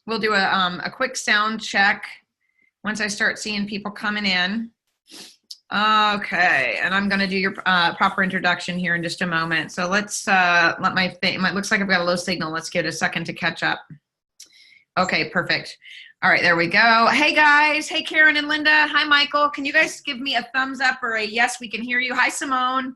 We'll do a quick sound check once I start seeing people coming in. Okay, and I'm going to do your proper introduction here in just a moment. So let's let it looks like I've got a low signal. Let's give it a second to catch up. Okay, perfect. All right, there we go. Hey guys, hey Karen and Linda. Hi Michael. Can you guys give me a thumbs up or a yes, we can hear you? Hi Simone.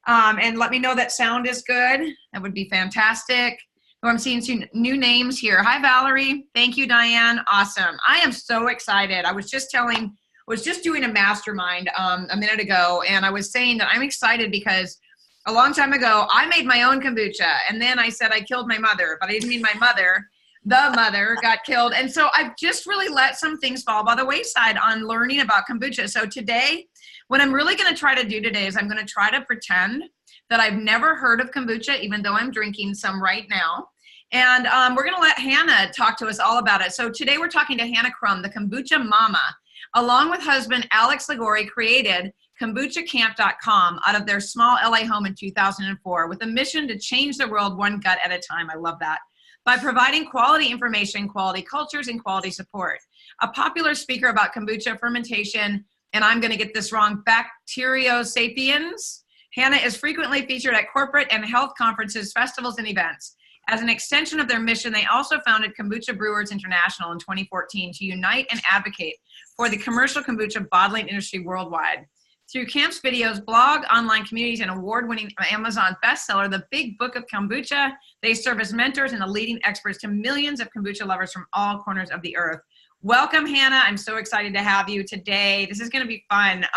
And let me know that sound is good. That would be fantastic. Oh, I'm seeing some new names here. Hi Valerie. Thank you, Diane. Awesome. I am so excited. I was just doing a mastermind a minute ago, and I was saying that I'm excited because a long time ago, I made my own kombucha, and then I said I killed my mother, but I didn't mean my mother. The mother got killed. And so I've just really let some things fall by the wayside on learning about kombucha. So today, what I'm really going to try to do today is I'm going to try to pretend that I've never heard of kombucha, even though I'm drinking some right now. And we're going to let Hannah talk to us all about it. So today we're talking to Hannah Crum, the kombucha mama, along with husband Alex Ligori, created kombuchacamp.com out of their small LA home in 2004 with a mission to change the world one gut at a time. I love that. By providing quality information, quality cultures, and quality support. A popular speaker about kombucha fermentation, and I'm going to get this wrong, Bacteriosapiens. Hannah is frequently featured at corporate and health conferences, festivals, and events. As an extension of their mission, they also founded Kombucha Brewers International in 2014 to unite and advocate for the commercial kombucha bottling industry worldwide. Through Camp's videos, blog, online communities, and award-winning Amazon bestseller, The Big Book of Kombucha, they serve as mentors and the leading experts to millions of kombucha lovers from all corners of the earth. Welcome, Hannah. I'm so excited to have you today. This is going to be fun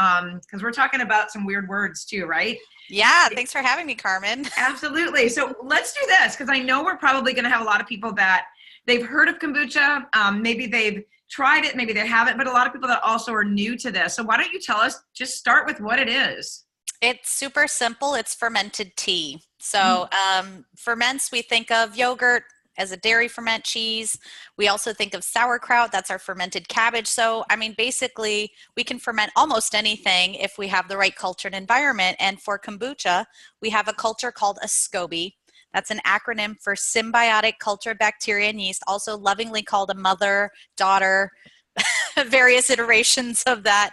because we're talking about some weird words too, right? Yeah, thanks for having me, Carmen. Absolutely. So let's do this because I know we're probably going to have a lot of people that they've heard of kombucha. Maybe they've tried it, maybe they haven't, but a lot of people that also are new to this. So why don't you tell us, just start with what it is. It's super simple. It's fermented tea. So ferments, we think of yogurt as a dairy ferment, cheese. We also think of sauerkraut. That's our fermented cabbage. So, I mean, basically, we can ferment almost anything if we have the right culture and environment. And for kombucha, we have a culture called a SCOBY. That's an acronym for symbiotic cultured bacteria and yeast, also lovingly called a mother, daughter, various iterations of that.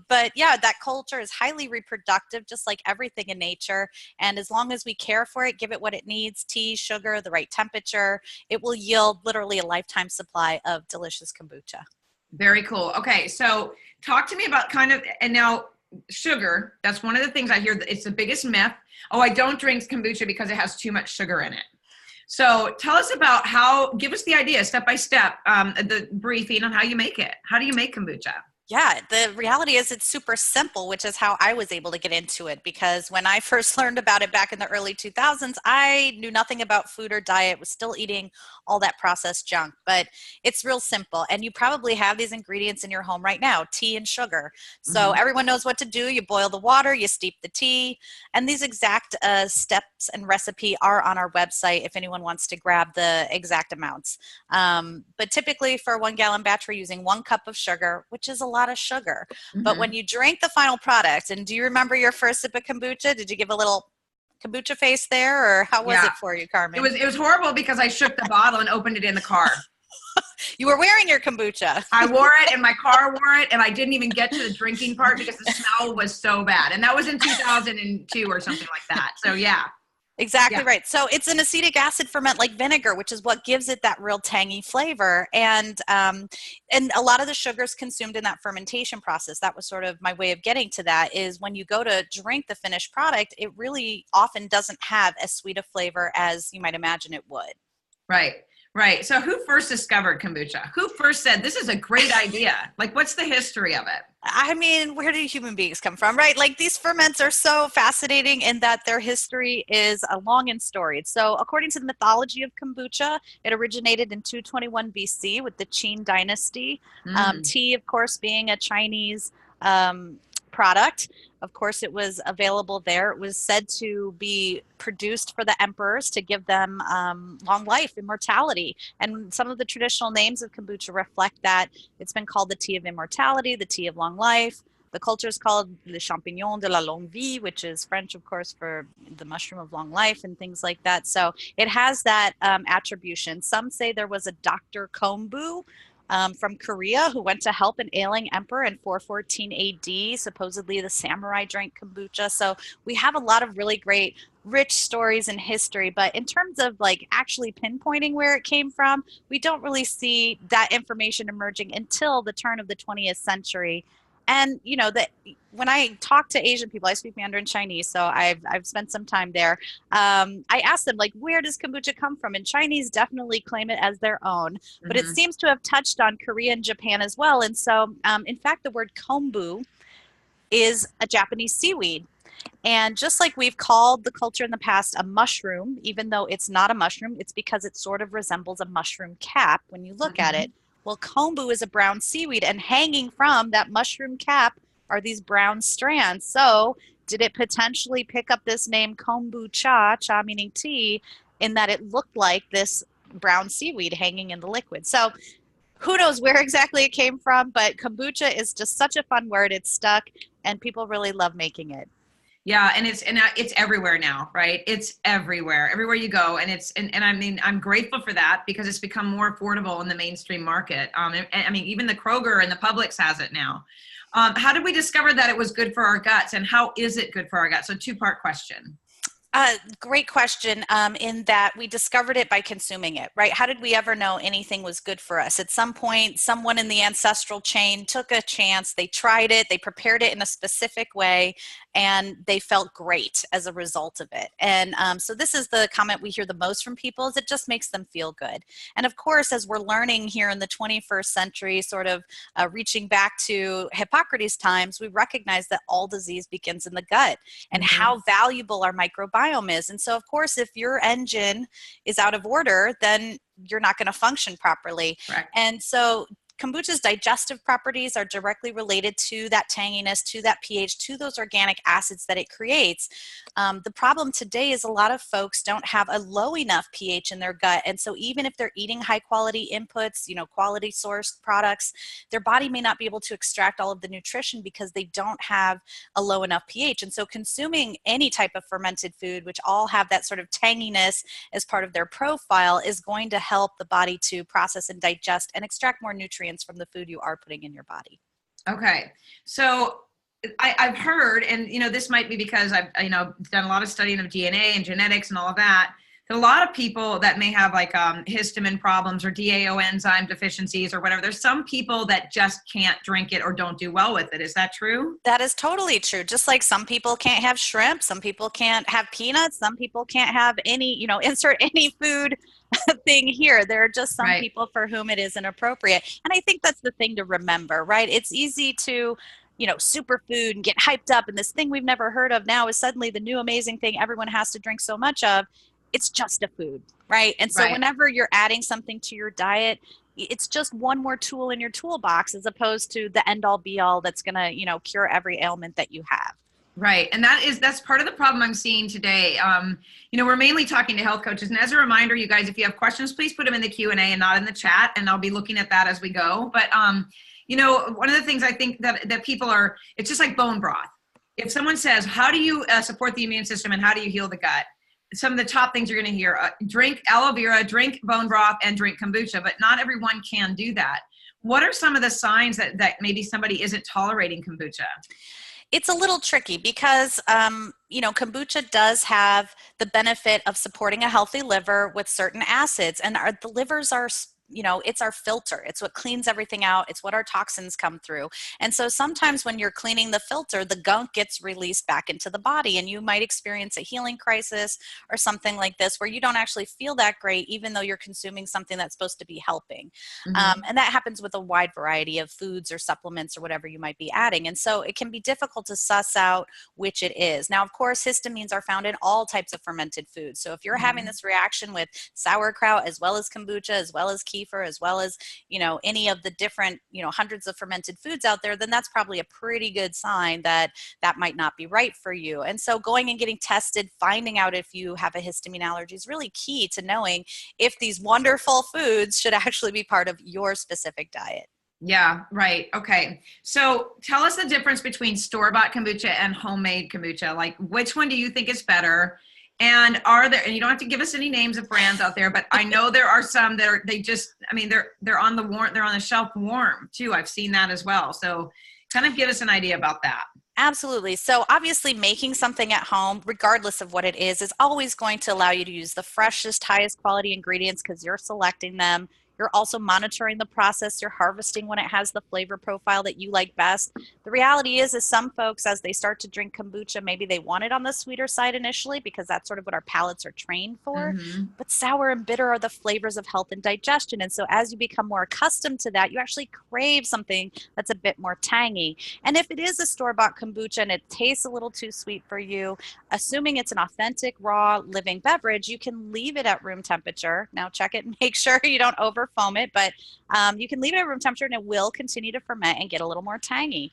But yeah, that culture is highly reproductive, just like everything in nature. And as long as we care for it, give it what it needs, tea, sugar, the right temperature, it will yield literally a lifetime supply of delicious kombucha. Very cool. Okay, so talk to me about and now sugar, that's one of the things I hear, it's the biggest myth. Oh, I don't drink kombucha because it has too much sugar in it. So tell us about give us the idea step by step, the briefing on how you make it. How do you make kombucha? Yeah, the reality is it's super simple, which is how I was able to get into it, because when I first learned about it back in the early 2000s, I knew nothing about food or diet, was still eating all that processed junk, but it's real simple. And you probably have these ingredients in your home right now, tea and sugar. So everyone knows what to do. You boil the water, you steep the tea, and these exact steps and recipe are on our website if anyone wants to grab the exact amounts. But typically for a 1 gallon batch, we're using 1 cup of sugar, which is a lot of sugar. But when you drink the final product, and do you remember your first sip of kombucha? Did you give a little kombucha face there, or how was it for you, Carmen? It was horrible because I shook the bottle and opened it in the car. You were wearing your kombucha. I wore it and my car wore it, and I didn't even get to the drinking part because the smell was so bad. And that was in 2002 or something like that. So yeah. Exactly right. So it's an acetic acid ferment like vinegar, which is what gives it that real tangy flavor. And a lot of the sugars consumed in that fermentation process, that was sort of my way of getting to that, is when you go to drink the finished product, it really often doesn't have as sweet a flavor as you might imagine it would. Right. Right. So who first discovered kombucha? Who first said, this is a great idea? Like, what's the history of it? I mean, where do human beings come from, right? Like, these ferments are so fascinating in that their history is long and storied. So according to the mythology of kombucha, it originated in 221 BC with the Qin dynasty. Tea, of course, being a Chinese product. Of course, it was available there. It was said to be produced for the emperors to give them long life, immortality. And some of the traditional names of kombucha reflect that. It's been called the tea of immortality, the tea of long life, The culture is called Le Champignon de la Longue Vie, which is French, of course, for the mushroom of long life and things like that. So it has that attribution. Some say there was a Dr. Kombu from Korea who went to help an ailing emperor in 414 AD. Supposedly the samurai drank kombucha. So we have a lot of really great rich stories in history, but in terms of like actually pinpointing where it came from, we don't really see that information emerging until the turn of the 20th century. And you know that when I talk to Asian people, I speak Mandarin Chinese, so I've spent some time there. I ask them like, where does kombucha come from? And Chinese definitely claim it as their own, but it seems to have touched on Korea and Japan as well. And so, in fact, the word kombu is a Japanese seaweed. And just like we've called the culture in the past a mushroom, even though it's not a mushroom, it's because it sort of resembles a mushroom cap when you look at it. Well, kombu is a brown seaweed, and hanging from that mushroom cap are these brown strands. So did it potentially pick up this name kombucha, cha meaning tea, in that it looked like this brown seaweed hanging in the liquid? So who knows where exactly it came from, but kombucha is just such a fun word. It's stuck, and people really love making it. Yeah, and it's everywhere now, right? It's everywhere you go, and I mean, I'm grateful for that because it's become more affordable in the mainstream market. And I mean, even the Kroger and the Publix has it now. How did we discover that it was good for our guts, and how is it good for our guts? So two-part question. Great question. In that we discovered it by consuming it, right? How did we ever know anything was good for us? At some point, someone in the ancestral chain took a chance. They tried it. They prepared it in a specific way, and they felt great as a result of it. And so this is the comment we hear the most from people: is it just makes them feel good. And of course, as we're learning here in the 21st century, sort of reaching back to Hippocrates' times, we recognize that all disease begins in the gut, and how valuable our microbiome is. And so, of course, if your engine is out of order, then you're not going to function properly. Right. And so kombucha's digestive properties are directly related to that tanginess, to that pH, to those organic acids that it creates. The problem today is a lot of folks don't have a low enough pH in their gut. And so even if they're eating high quality inputs, you know, quality sourced products, their body may not be able to extract all of the nutrition because they don't have a low enough pH. And so consuming any type of fermented food, which all have that sort of tanginess as part of their profile, is going to help the body to process and digest and extract more nutrients from the food you are putting in your body. Okay. So I've heard, and you know, this might be because I've done a lot of studying of DNA and genetics and all of that, that a lot of people that may have like histamine problems or DAO enzyme deficiencies or whatever, there's some people that just can't drink it or don't do well with it. Is that true? That is totally true. Just like some people can't have shrimp, some people can't have peanuts, some people can't have any, you know, insert any food thing here. There are just some people for whom it is inappropriate. And I think that's the thing to remember, right? It's easy to, you know, superfood and get hyped up, and this thing we've never heard of now is suddenly the new amazing thing everyone has to drink so much of. It's just a food, right? And so whenever you're adding something to your diet, it's just one more tool in your toolbox as opposed to the end all be all that's going to, you know, cure every ailment that you have. Right. And that's part of the problem I'm seeing today. You know, we're mainly talking to health coaches. And as a reminder, you guys, if you have questions, please put them in the Q&A and not in the chat. And I'll be looking at that as we go. But, you know, one of the things I think that people are, it's just like bone broth. If someone says, how do you support the immune system and how do you heal the gut? Some of the top things you're going to hear, drink aloe vera, drink bone broth, and drink kombucha. But not everyone can do that. What are some of the signs that maybe somebody isn't tolerating kombucha? It's a little tricky because, you know, kombucha does have the benefit of supporting a healthy liver with certain acids, and the livers are, you know, it's our filter. It's what cleans everything out. It's what our toxins come through. And so sometimes when you're cleaning the filter, the gunk gets released back into the body, and you might experience a healing crisis or something like this where you don't actually feel that great, even though you're consuming something that's supposed to be helping. And that happens with a wide variety of foods or supplements or whatever you might be adding. And so it can be difficult to suss out which it is. Now, of course, histamines are found in all types of fermented foods. So if you're having this reaction with sauerkraut, as well as kombucha, as well as kefir, as well as, you know, any of the different, you know, hundreds of fermented foods out there, then that's probably a pretty good sign that that might not be right for you. And so going and getting tested, finding out if you have a histamine allergy is really key to knowing if these wonderful foods should actually be part of your specific diet. Yeah, right. Okay. So tell us the difference between store-bought kombucha and homemade kombucha. Like, which one do you think is better? And are there, and you don't have to give us any names of brands out there, but I know there are some that are, they just, I mean, they're on the they're on the shelf warm too. I've seen that as well. So kind of give us an idea about that. Absolutely. So obviously making something at home, regardless of what it is always going to allow you to use the freshest, highest quality ingredients because you're selecting them. You're also monitoring the process. You're harvesting when it has the flavor profile that you like best. The reality is some folks, as they start to drink kombucha, maybe they want it on the sweeter side initially because that's sort of what our palates are trained for. Mm-hmm. But sour and bitter are the flavors of health and digestion. And so as you become more accustomed to that, you actually crave something that's a bit more tangy. And if it is a store-bought kombucha and it tastes a little too sweet for you, assuming it's an authentic, raw, living beverage, you can leave it at room temperature. Now check it and make sure you don't over foam it, but you can leave it at room temperature and it will continue to ferment and get a little more tangy.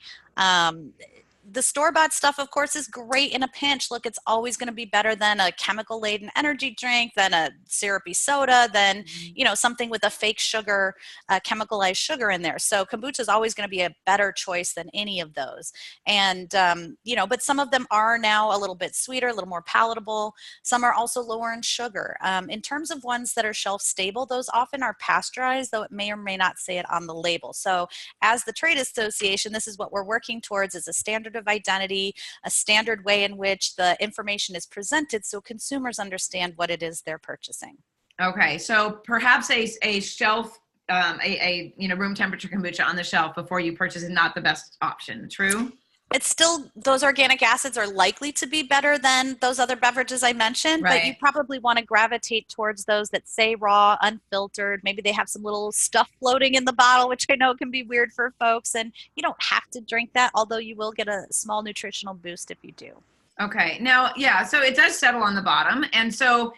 The store-bought stuff, of course, is great in a pinch. Look, it's always going to be better than a chemical-laden energy drink, than a syrupy soda, than something with a fake sugar, chemicalized sugar in there. So kombucha is always going to be a better choice than any of those. And but some of them are now a little bit sweeter, a little more palatable. Some are also lower in sugar. In terms of ones that are shelf stable, those often are pasteurized, though it may or may not say it on the label. So as the trade association, this is what we're working towards, is a standard of identity, a standard way in which the information is presented so consumers understand what it is they're purchasing. Okay, so perhaps a shelf, room temperature kombucha on the shelf before you purchase is not the best option. True? It's still, those organic acids are likely to be better than those other beverages I mentioned, Right. but you probably want to gravitate towards those that say raw, unfiltered. Maybe they have some little stuff floating in the bottle, which I know can be weird for folks. And you don't have to drink that, although you will get a small nutritional boost if you do. Okay. Now, yeah, so it does settle on the bottom. And so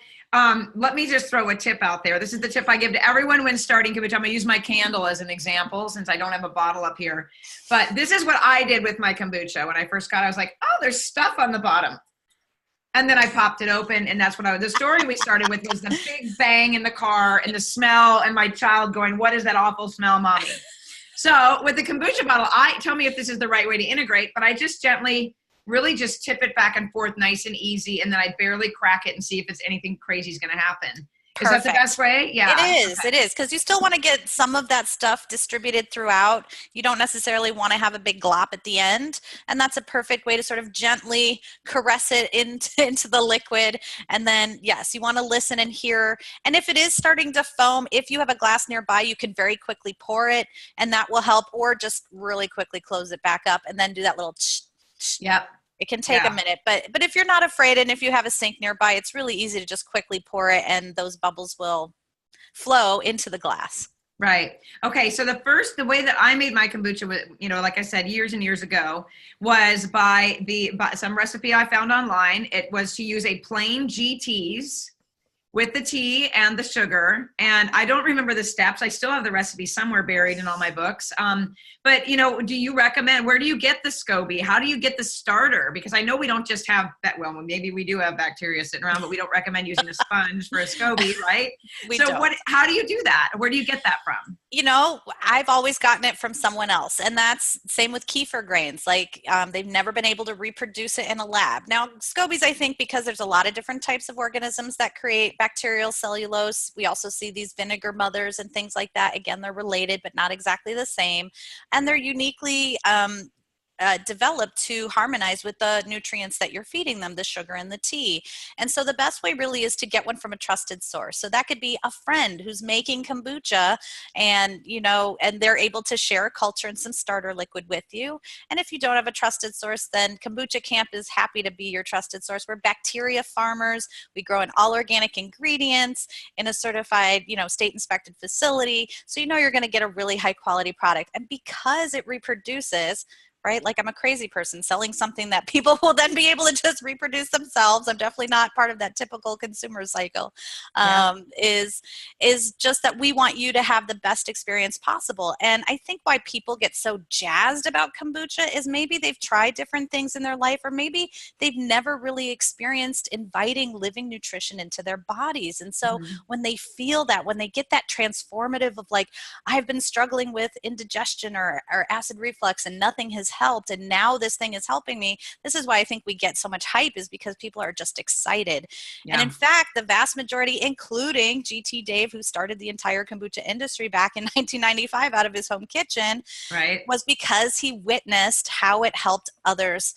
let me just throw a tip out there. This is the tip I give to everyone when starting kombucha. I'm going to use my candle as an example since I don't have a bottle up here. But this is what I did with my kombucha. When I first got it, I was like, oh, there's stuff on the bottom. And then I popped it open, and that's what the story we started with was the big bang in the car and the smell and my child going, what is that awful smell, mommy? So with the kombucha bottle, tell me if this is the right way to integrate, but I just gently really just tip it back and forth nice and easy, and then I barely crack it and see if it's anything crazy is going to happen. Perfect. Is that the best way? Yeah. It is. Okay. It is, because you still want to get some of that stuff distributed throughout. You don't necessarily want to have a big glop at the end, and that's a perfect way to sort of gently caress it into the liquid. And then, yes, you want to listen and hear. And if it is starting to foam, if you have a glass nearby, you can very quickly pour it, and that will help, or just really quickly close it back up and then do that little Yep. It can take a minute, but if you're not afraid and if you have a sink nearby, it's really easy to just quickly pour it and those bubbles will flow into the glass. Right. Okay. So the way that I made my kombucha, like I said, years and years ago, was by some recipe I found online. It was to use a plain GTs with the tea and the sugar. And I don't remember the steps. I still have the recipe somewhere buried in all my books. But, do you recommend, where do you get the SCOBY? How do you get the starter? Because I know we don't just have that, well, maybe we do have bacteria sitting around, but we don't recommend using a sponge for a SCOBY, right? How do you do that? Where do you get that from? I've always gotten it from someone else, and that's same with kefir grains. Like they've never been able to reproduce it in a lab. Now, SCOBYs, I think, because there's a lot of different types of organisms that create bacterial cellulose. We also see these vinegar mothers and things like that. Again, they're related, but not exactly the same. And they're uniquely developed to harmonize with the nutrients that you're feeding them, the sugar and the tea. And so the best way really is to get one from a trusted source. So that could be a friend who's making kombucha and, and they're able to share a culture and some starter liquid with you. And if you don't have a trusted source, then Kombucha Camp is happy to be your trusted source. We're bacteria farmers. We grow in all organic ingredients in a certified, state inspected facility. So you're going to get a really high quality product. And because it reproduces, right? Like I'm a crazy person selling something that people will then be able to just reproduce themselves. I'm definitely not part of that typical consumer cycle. Yeah. Is just that we want you to have the best experience possible. And I think why people get so jazzed about kombucha is maybe they've tried different things in their life, or maybe they've never really experienced inviting living nutrition into their bodies. And so Mhm. when they feel that, when they get that transformative of like, I've been struggling with indigestion or acid reflux and nothing has helped, and now this thing is helping me, this is why I think we get so much hype, is because people are just excited. And in Yeah. fact, the vast majority, including GT Dave, who started the entire kombucha industry back in 1995 out of his home kitchen, Right. was because he witnessed how it helped others'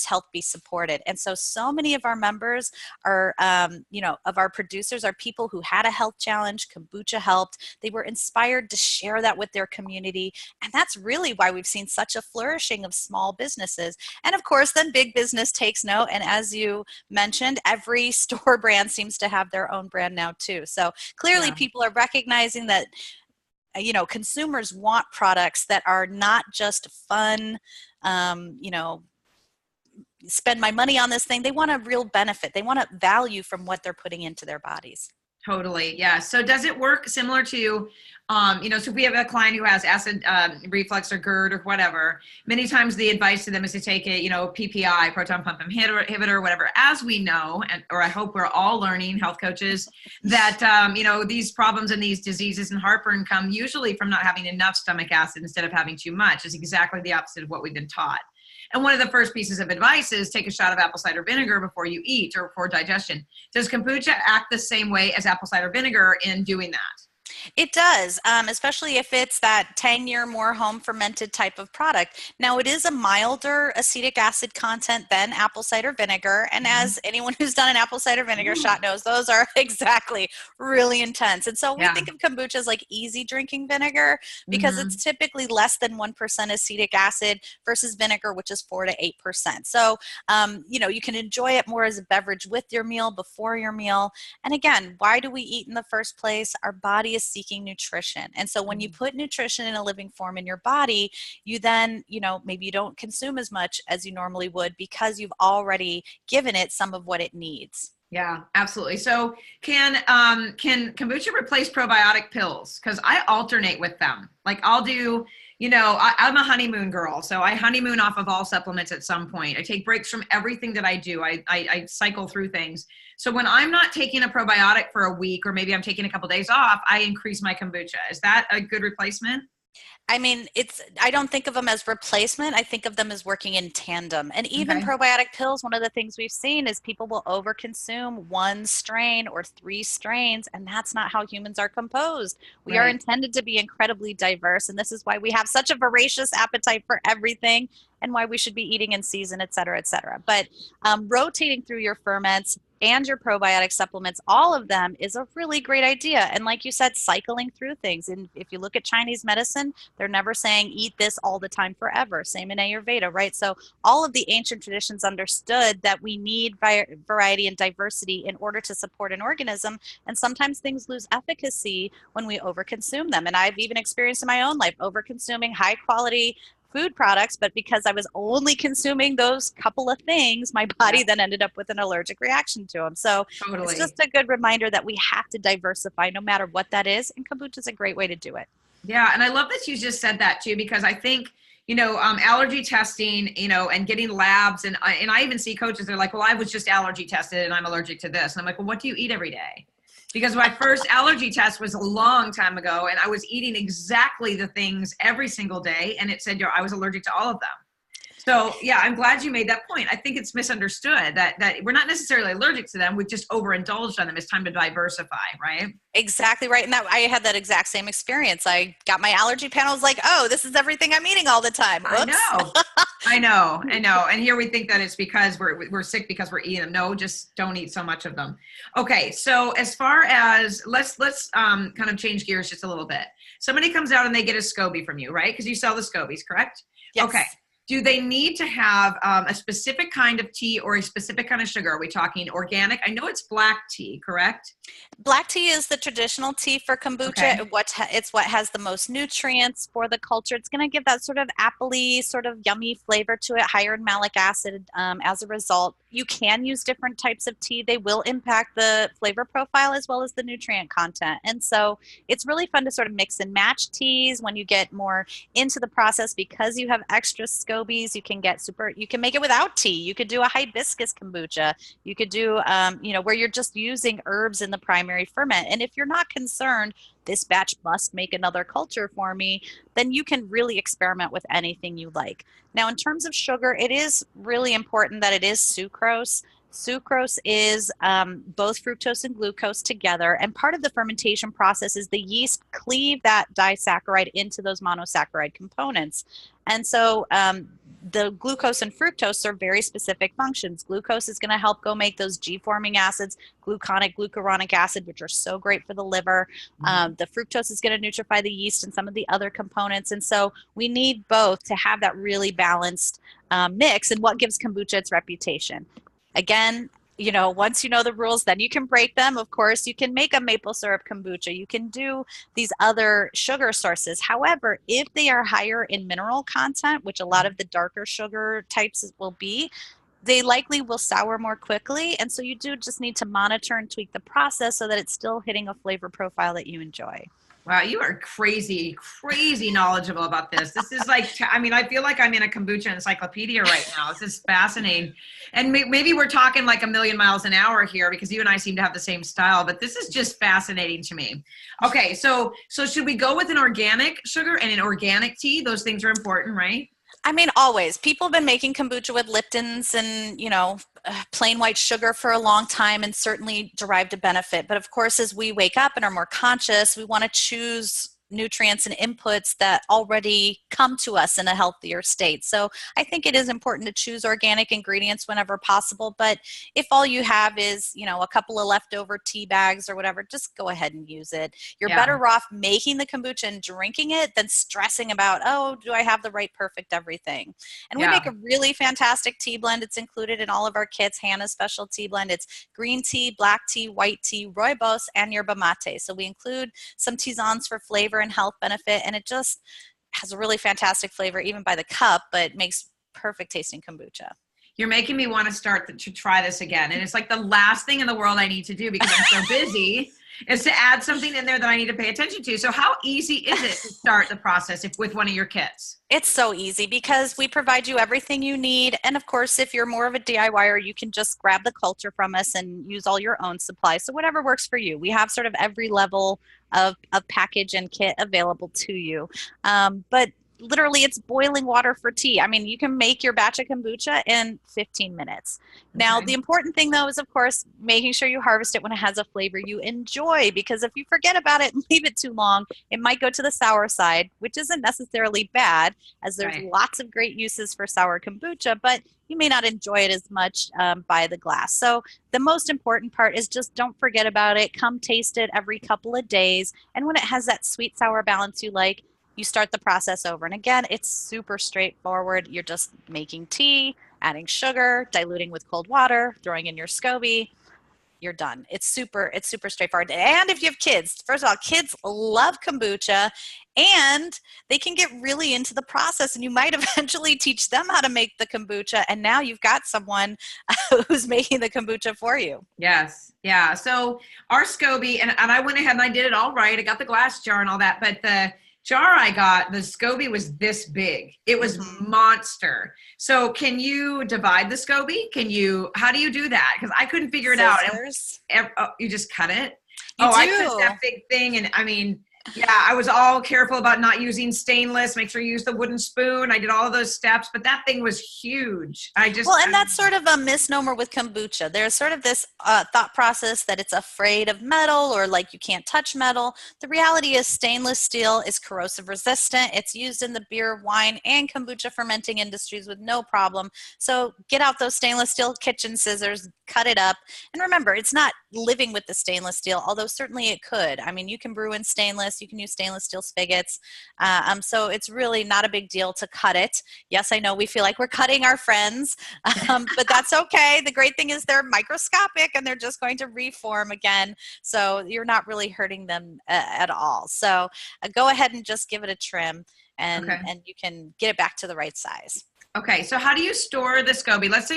health be supported. And so many of our members are, of our producers are people who had a health challenge. Kombucha helped. They were inspired to share that with their community. And that's really why we've seen such a flourishing of small businesses. And of course, then big business takes note. And as you mentioned, every store brand seems to have their own brand now too. So clearly Yeah. people are recognizing that consumers want products that are not just fun, spend my money on this thing. They want a real benefit. They want a value from what they're putting into their bodies. Totally. Yeah. So does it work similar to, so if we have a client who has acid reflux or GERD or whatever, many times the advice to them is to take a, PPI, proton pump inhibitor, whatever. As we know, or I hope we're all learning, health coaches, that, these problems and these diseases and heartburn come usually from not having enough stomach acid instead of having too much. It's exactly the opposite of what we've been taught. And one of the first pieces of advice is take a shot of apple cider vinegar before you eat or for digestion. Does kombucha act the same way as apple cider vinegar in doing that? It does, especially if it's that tangier, more home fermented type of product. Now, it is a milder acetic acid content than apple cider vinegar. And Mm-hmm. as anyone who's done an apple cider vinegar shot knows, those are exactly really intense. And so we Yeah. think of kombucha as like easy drinking vinegar because Mm-hmm. it's typically less than 1% acetic acid versus vinegar, which is 4 to 8%. So, you can enjoy it more as a beverage with your meal, before your meal. And again, why do we eat in the first place? Our body is seeking nutrition. And so when you put nutrition in a living form in your body, you then, maybe you don't consume as much as you normally would because you've already given it some of what it needs. Yeah, absolutely. So can kombucha replace probiotic pills? Because I alternate with them. Like I'll do, I'm a honeymoon girl. So I honeymoon off of all supplements at some point. I take breaks from everything that I do. I cycle through things. So when I'm not taking a probiotic for a week, or maybe I'm taking a couple of days off, I increase my kombucha. Is that a good replacement? I mean, I don't think of them as replacement. I think of them as working in tandem. And even Okay. probiotic pills, one of the things we've seen is people will overconsume one strain or 3 strains, and that's not how humans are composed. We are Right. intended to be incredibly diverse, and this is why we have such a voracious appetite for everything and why we should be eating in season, et cetera, et cetera. But rotating through your ferments and your probiotic supplements, all of them is a really great idea. And like you said, cycling through things. And if you look at Chinese medicine, they're never saying eat this all the time forever. Same in Ayurveda, right? So all of the ancient traditions understood that we need variety and diversity in order to support an organism. And sometimes things lose efficacy when we overconsume them. And I've even experienced in my own life overconsuming high quality food products, but because I was only consuming those couple of things, my body then ended up with an allergic reaction to them. So it's Totally. just a good reminder that we have to diversify no matter what that is. And kombucha is a great way to do it. Yeah. And I love that you just said that too, because I think, allergy testing, and getting labs. And I even see coaches, they're like, well, I was just allergy tested and I'm allergic to this. And I'm like, well, what do you eat every day? Because my first allergy test was a long time ago, and I was eating exactly the things every single day, and it said I was allergic to all of them. So yeah, I'm glad you made that point. I think it's misunderstood that we're not necessarily allergic to them. We've just overindulged on them. It's time to diversify, right? Exactly right. And I had that exact same experience. I got my allergy panel. I was like, oh, this is everything I'm eating all the time. Oops. I know. And here we think that it's because we're sick because we're eating them. No, just don't eat so much of them. Okay. So as far as let's kind of change gears just a little bit. Somebody comes out and they get a SCOBY from you, right? Because you sell the SCOBYs, correct? Yes. Okay. Do they need to have a specific kind of tea or a specific kind of sugar? Are we talking organic? I know it's black tea, correct? Black tea is the traditional tea for kombucha. Okay. It's what has the most nutrients for the culture. It's going to give that sort of appley, sort of yummy flavor to it, higher in malic acid as a result. You can use different types of tea. They will impact the flavor profile as well as the nutrient content. And so it's really fun to sort of mix and match teas when you get more into the process. Because you have extra scobies, you can make it without tea. You could do a hibiscus kombucha. You could do, where you're just using herbs in the primary ferment. And if you're not concerned, this batch must make another culture for me, then you can really experiment with anything you like. Now, in terms of sugar, it is really important that it is sucrose. Sucrose is both fructose and glucose together, and part of the fermentation process is the yeast cleave that disaccharide into those monosaccharide components. And so the glucose and fructose serve very specific functions. Glucose is going to help go make those G-forming acids, gluconic, glucuronic acid, which are so great for the liver. The fructose is going to nutrify the yeast and some of the other components. And so we need both to have that really balanced mix, and what gives kombucha its reputation. Again, once you know the rules, then you can break them. Of course, you can make a maple syrup kombucha. You can do these other sugar sources. However, if they are higher in mineral content, which a lot of the darker sugar types will be, they likely will sour more quickly. And so you do just need to monitor and tweak the process so that it's still hitting a flavor profile that you enjoy. Wow, you are crazy knowledgeable about this. This is like, I feel like I'm in a kombucha encyclopedia right now. This is fascinating. And maybe we're talking like a million miles an hour here because you and I seem to have the same style, but this is just fascinating to me. Okay, so should we go with an organic sugar and an organic tea? Those things are important, right? Always. People have been making kombucha with Lipton's and, plain white sugar for a long time, and certainly derived a benefit. But of course, as we wake up and are more conscious, we want to choose nutrients and inputs that already come to us in a healthier state. So I think it is important to choose organic ingredients whenever possible. But if all you have is, a couple of leftover tea bags or whatever, just go ahead and use it. You're better off making the kombucha and drinking it than stressing about, oh, do I have the right perfect everything? And we make a really fantastic tea blend. It's included in all of our kits, Hannah's special tea blend. It's green tea, black tea, white tea, rooibos, and yerba mate. So we include some tisanes for flavor and health benefit, and it just has a really fantastic flavor even by the cup, but makes perfect tasting kombucha. You're making me want to try this again, and it's like the last thing in the world I need to do because I'm so busy is to add something in there that I need to pay attention to. So how easy is it to start the process with one of your kits? It's so easy because we provide you everything you need. And of course, if you're more of a DIYer, you can just grab the culture from us and use all your own supplies. So whatever works for you. We have sort of every level of package and kit available to you. But literally, it's boiling water for tea. You can make your batch of kombucha in 15 minutes. Now, the important thing, though, is, of course, making sure you harvest it when it has a flavor you enjoy, because if you forget about it and leave it too long, it might go to the sour side, which isn't necessarily bad, as there's lots of great uses for sour kombucha, but you may not enjoy it as much by the glass. So the most important part is just don't forget about it. Come taste it every couple of days. And when it has that sweet sour balance you like, you start the process over. And again, it's super straightforward. You're just making tea, adding sugar, diluting with cold water, throwing in your SCOBY. You're done. It's super straightforward. And if you have kids, first of all, kids love kombucha and they can get really into the process, and you might eventually teach them how to make the kombucha. And now you've got someone who's making the kombucha for you. Yes. Yeah. So our SCOBY, and I went ahead and I did it all right. I got the glass jar and all that, but the jar I got, the SCOBY was this big. It was monster. So can you divide the SCOBY? How do you do that? Because I couldn't figure it out. You just cut it? I cut that big thing. And I was all careful about not using stainless. Make sure you use the wooden spoon. I did all of those steps, but that thing was huge. And that's sort of a misnomer with kombucha. There's sort of this thought process that it's afraid of metal, or like you can't touch metal. The reality is stainless steel is corrosive resistant. It's used in the beer, wine, and kombucha fermenting industries with no problem. So get out those stainless steel kitchen scissors, cut it up. And remember, it's not living with the stainless steel, although certainly it could. You can brew in stainless. stainless. You can use stainless steel spigots. So it's really not a big deal to cut it. Yes, I know we feel like we're cutting our friends, but that's okay. The great thing is they're microscopic and they're just going to reform again. So you're not really hurting them at all. So go ahead and just give it a trim, and you can get it back to the right size. Okay, so how do you store the SCOBY? Let's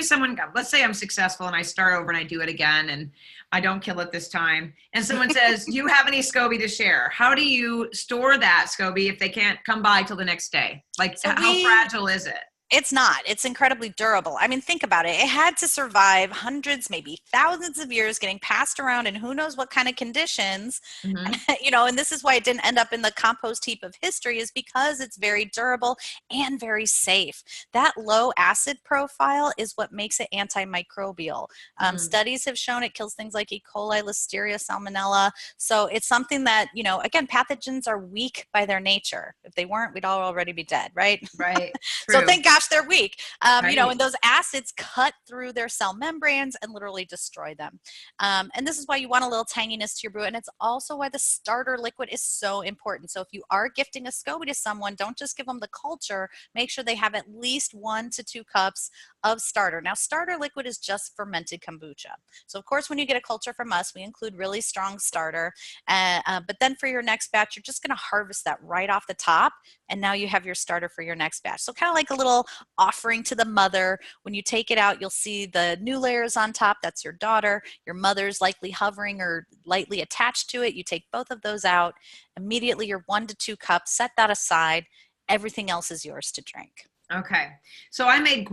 say I'm successful and I start over and I do it again and I don't kill it this time. And someone says, do you have any SCOBY to share? How do you store that SCOBY if they can't come by till the next day? Like, so how fragile is it? It's not. It's incredibly durable. I mean, think about it. It had to survive hundreds, maybe thousands of years getting passed around in who knows what kind of conditions. And this is why it didn't end up in the compost heap of history, is because it's very durable and very safe. That low acid profile is what makes it antimicrobial. Studies have shown it kills things like E. coli, Listeria, Salmonella. So it's something that, again, pathogens are weak by their nature. If they weren't, we'd all already be dead, right? Right. So thank gosh they're weak. And those acids cut through their cell membranes and literally destroy them. And this is why you want a little tanginess to your brew. And it's also why the starter liquid is so important. So if you are gifting a SCOBY to someone, don't just give them the culture. Make sure they have at least 1 to 2 cups of starter. Now, starter liquid is just fermented kombucha. So of course, when you get a culture from us, we include really strong starter. But then for your next batch, you're just going to harvest that right off the top. And now you have your starter for your next batch. So kind of like a little offering to the mother. When you take it out, you'll see the new layers on top. That's your daughter. Your mother's likely hovering or lightly attached to it. You take both of those out. Immediately, your 1 to 2 cups, set that aside. Everything else is yours to drink. Okay. So I made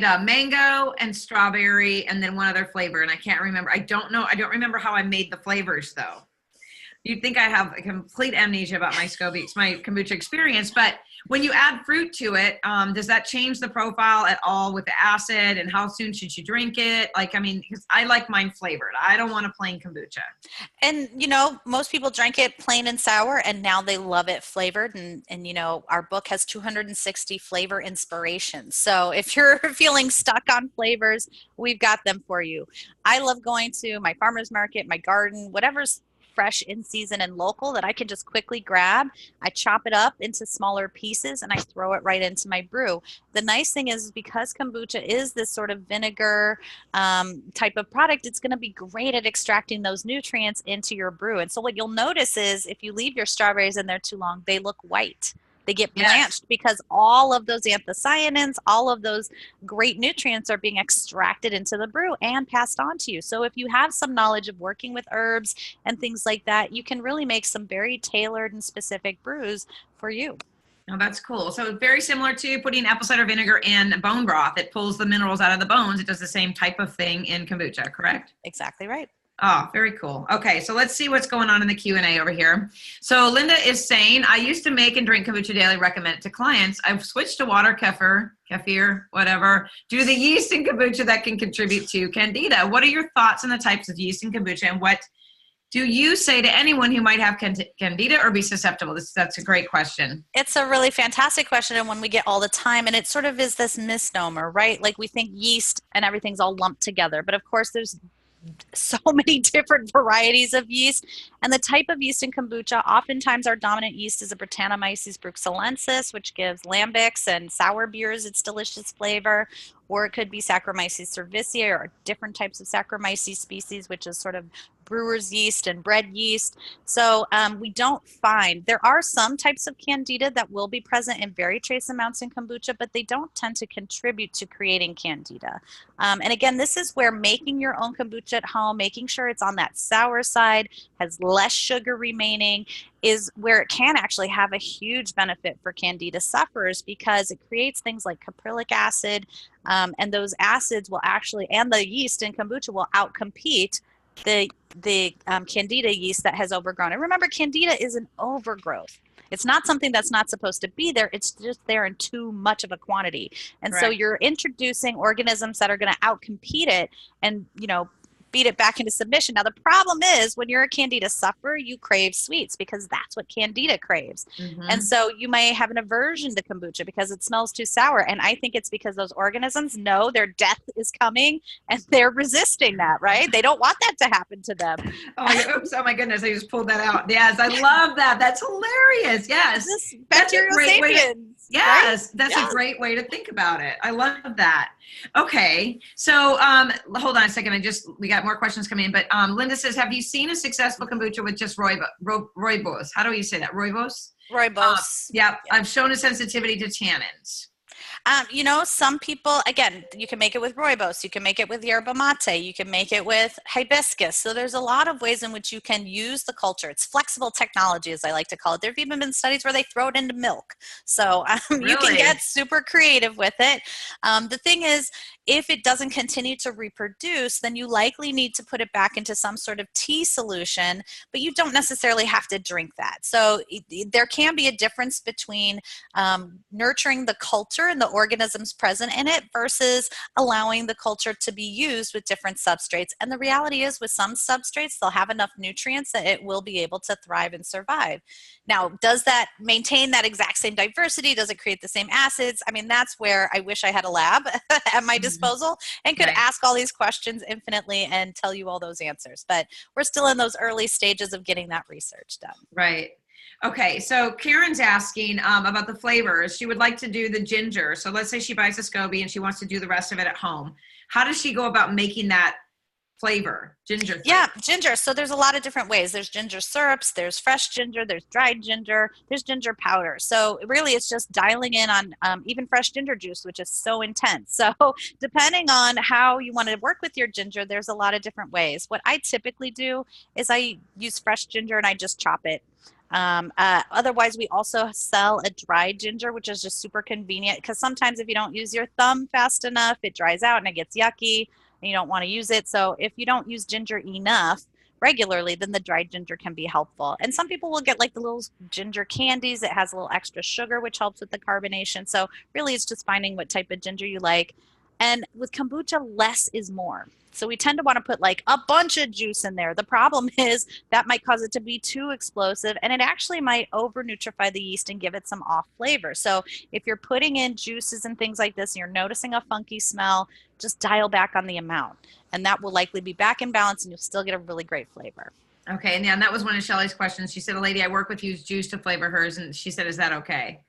a mango and strawberry and then one other flavor. And I can't remember. I don't remember how I made the flavors though. You'd think I have a complete amnesia about my kombucha experience, but when you add fruit to it, does that change the profile at all with the acid, and how soon should you drink it? Because I like mine flavored. I don't want a plain kombucha. And, most people drank it plain and sour, and now they love it flavored. And our book has 260 flavor inspirations. So if you're feeling stuck on flavors, we've got them for you. I love going to my farmer's market, my garden, whatever's fresh, in season, and local that I can just quickly grab. I chop it up into smaller pieces and I throw it right into my brew. The nice thing is, because kombucha is this sort of vinegar type of product, it's going to be great at extracting those nutrients into your brew. And so what you'll notice is, if you leave your strawberries in there too long, they look white. They get blanched because all of those anthocyanins, all of those great nutrients are being extracted into the brew and passed on to you. So if you have some knowledge of working with herbs and things like that, you can really make some very tailored and specific brews for you. Oh, that's cool. So very similar to putting apple cider vinegar in bone broth. It pulls the minerals out of the bones. It does the same type of thing in kombucha, correct? Exactly right. Oh, very cool. Okay, so let's see what's going on in the Q&A over here. So Linda is saying, I used to make and drink kombucha daily, recommend it to clients. I've switched to water, kefir, whatever, due to the yeast in kombucha that can contribute to candida. What are your thoughts on the types of yeast in kombucha, and what do you say to anyone who might have candida or be susceptible? That's a great question. It's a really fantastic question, and one we get all the time. And it sort of is this misnomer, right? Like, we think yeast and everything's all lumped together. But of course, there's so many different varieties of yeast. And the type of yeast in kombucha, oftentimes our dominant yeast is a Brettanomyces bruxellensis, which gives lambics and sour beers its delicious flavor. Or it could be Saccharomyces cerevisiae, or different types of Saccharomyces species, which is sort of brewer's yeast and bread yeast. So we don't find, there are some types of candida that will be present in very trace amounts in kombucha, but they don't tend to contribute to creating candida. And again, this is where making your own kombucha at home, making sure it's on that sour side, has less sugar remaining, is where it can actually have a huge benefit for candida sufferers, because it creates things like caprylic acid, and those acids will actually, and the yeast in kombucha will outcompete the candida yeast that has overgrown. And remember, candida is an overgrowth. It's not something that's not supposed to be there. It's just there in too much of a quantity. And so you're introducing organisms that are going to outcompete it and, beat it back into submission. Now, the problem is when you're a Candida sufferer, you crave sweets because that's what Candida craves. And so you may have an aversion to kombucha because it smells too sour. And I think it's because those organisms know their death is coming and they're resisting that, right? They don't want that to happen to them. Oops, oh my goodness, I just pulled that out. Yes, I love that. That's hilarious. Yes. That's a great way to, yes, right? That's a great way to think about it. I love that. Okay, so hold on a second. We got more questions coming in, but Linda says, have you seen a successful kombucha with just rooibos? How do you say that? Rooibos? Rooibos. Yeah, I've shown a sensitivity to tannins. You know, some people, again, you can make it with rooibos, you can make it with yerba mate, you can make it with hibiscus. So there's a lot of ways in which you can use the culture. It's flexible technology, as I like to call it. There have even been studies where they throw it into milk. So really? You can get super creative with it. The thing is, if it doesn't continue to reproduce, then you likely need to put it back into some sort of tea solution, but you don't necessarily have to drink that. So there can be a difference between nurturing the culture and the organisms present in it versus allowing the culture to be used with different substrates. And the reality is with some substrates, they'll have enough nutrients that it will be able to thrive and survive. Now, does that maintain that exact same diversity? Does it create the same acids? I mean, that's where I wish I had a lab at my disposal and could ask all these questions infinitely and tell you all those answers. But we're still in those early stages of getting that research done. Right. Okay, so Karen's asking about the flavors. She would like to do the ginger. So let's say she buys a SCOBY and she wants to do the rest of it at home. How does she go about making that flavor, ginger flavor? Yeah, ginger. So there's a lot of different ways. There's ginger syrups, there's fresh ginger, there's dried ginger, there's ginger powder. So really it's just dialing in on even fresh ginger juice, which is so intense. So depending on how you want to work with your ginger, there's a lot of different ways. What I typically do is I use fresh ginger and I just chop it. Otherwise, we also sell a dried ginger, which is just super convenient because sometimes if you don't use your thumb fast enough, it dries out and it gets yucky and you don't want to use it. So if you don't use ginger enough regularly, then the dried ginger can be helpful. And some people will get like the little ginger candies. It has a little extra sugar, which helps with the carbonation. So really it's just finding what type of ginger you like. And with kombucha, less is more. So we tend to want to put like a bunch of juice in there. The problem is that might cause it to be too explosive and it actually might over nutrify the yeast and give it some off flavor. So if you're putting in juices and things like this and you're noticing a funky smell, just dial back on the amount and that will likely be back in balance and you'll still get a really great flavor. Okay, and that was one of Shelly's questions. She said, a lady I work with used juice to flavor hers, and she said, is that okay?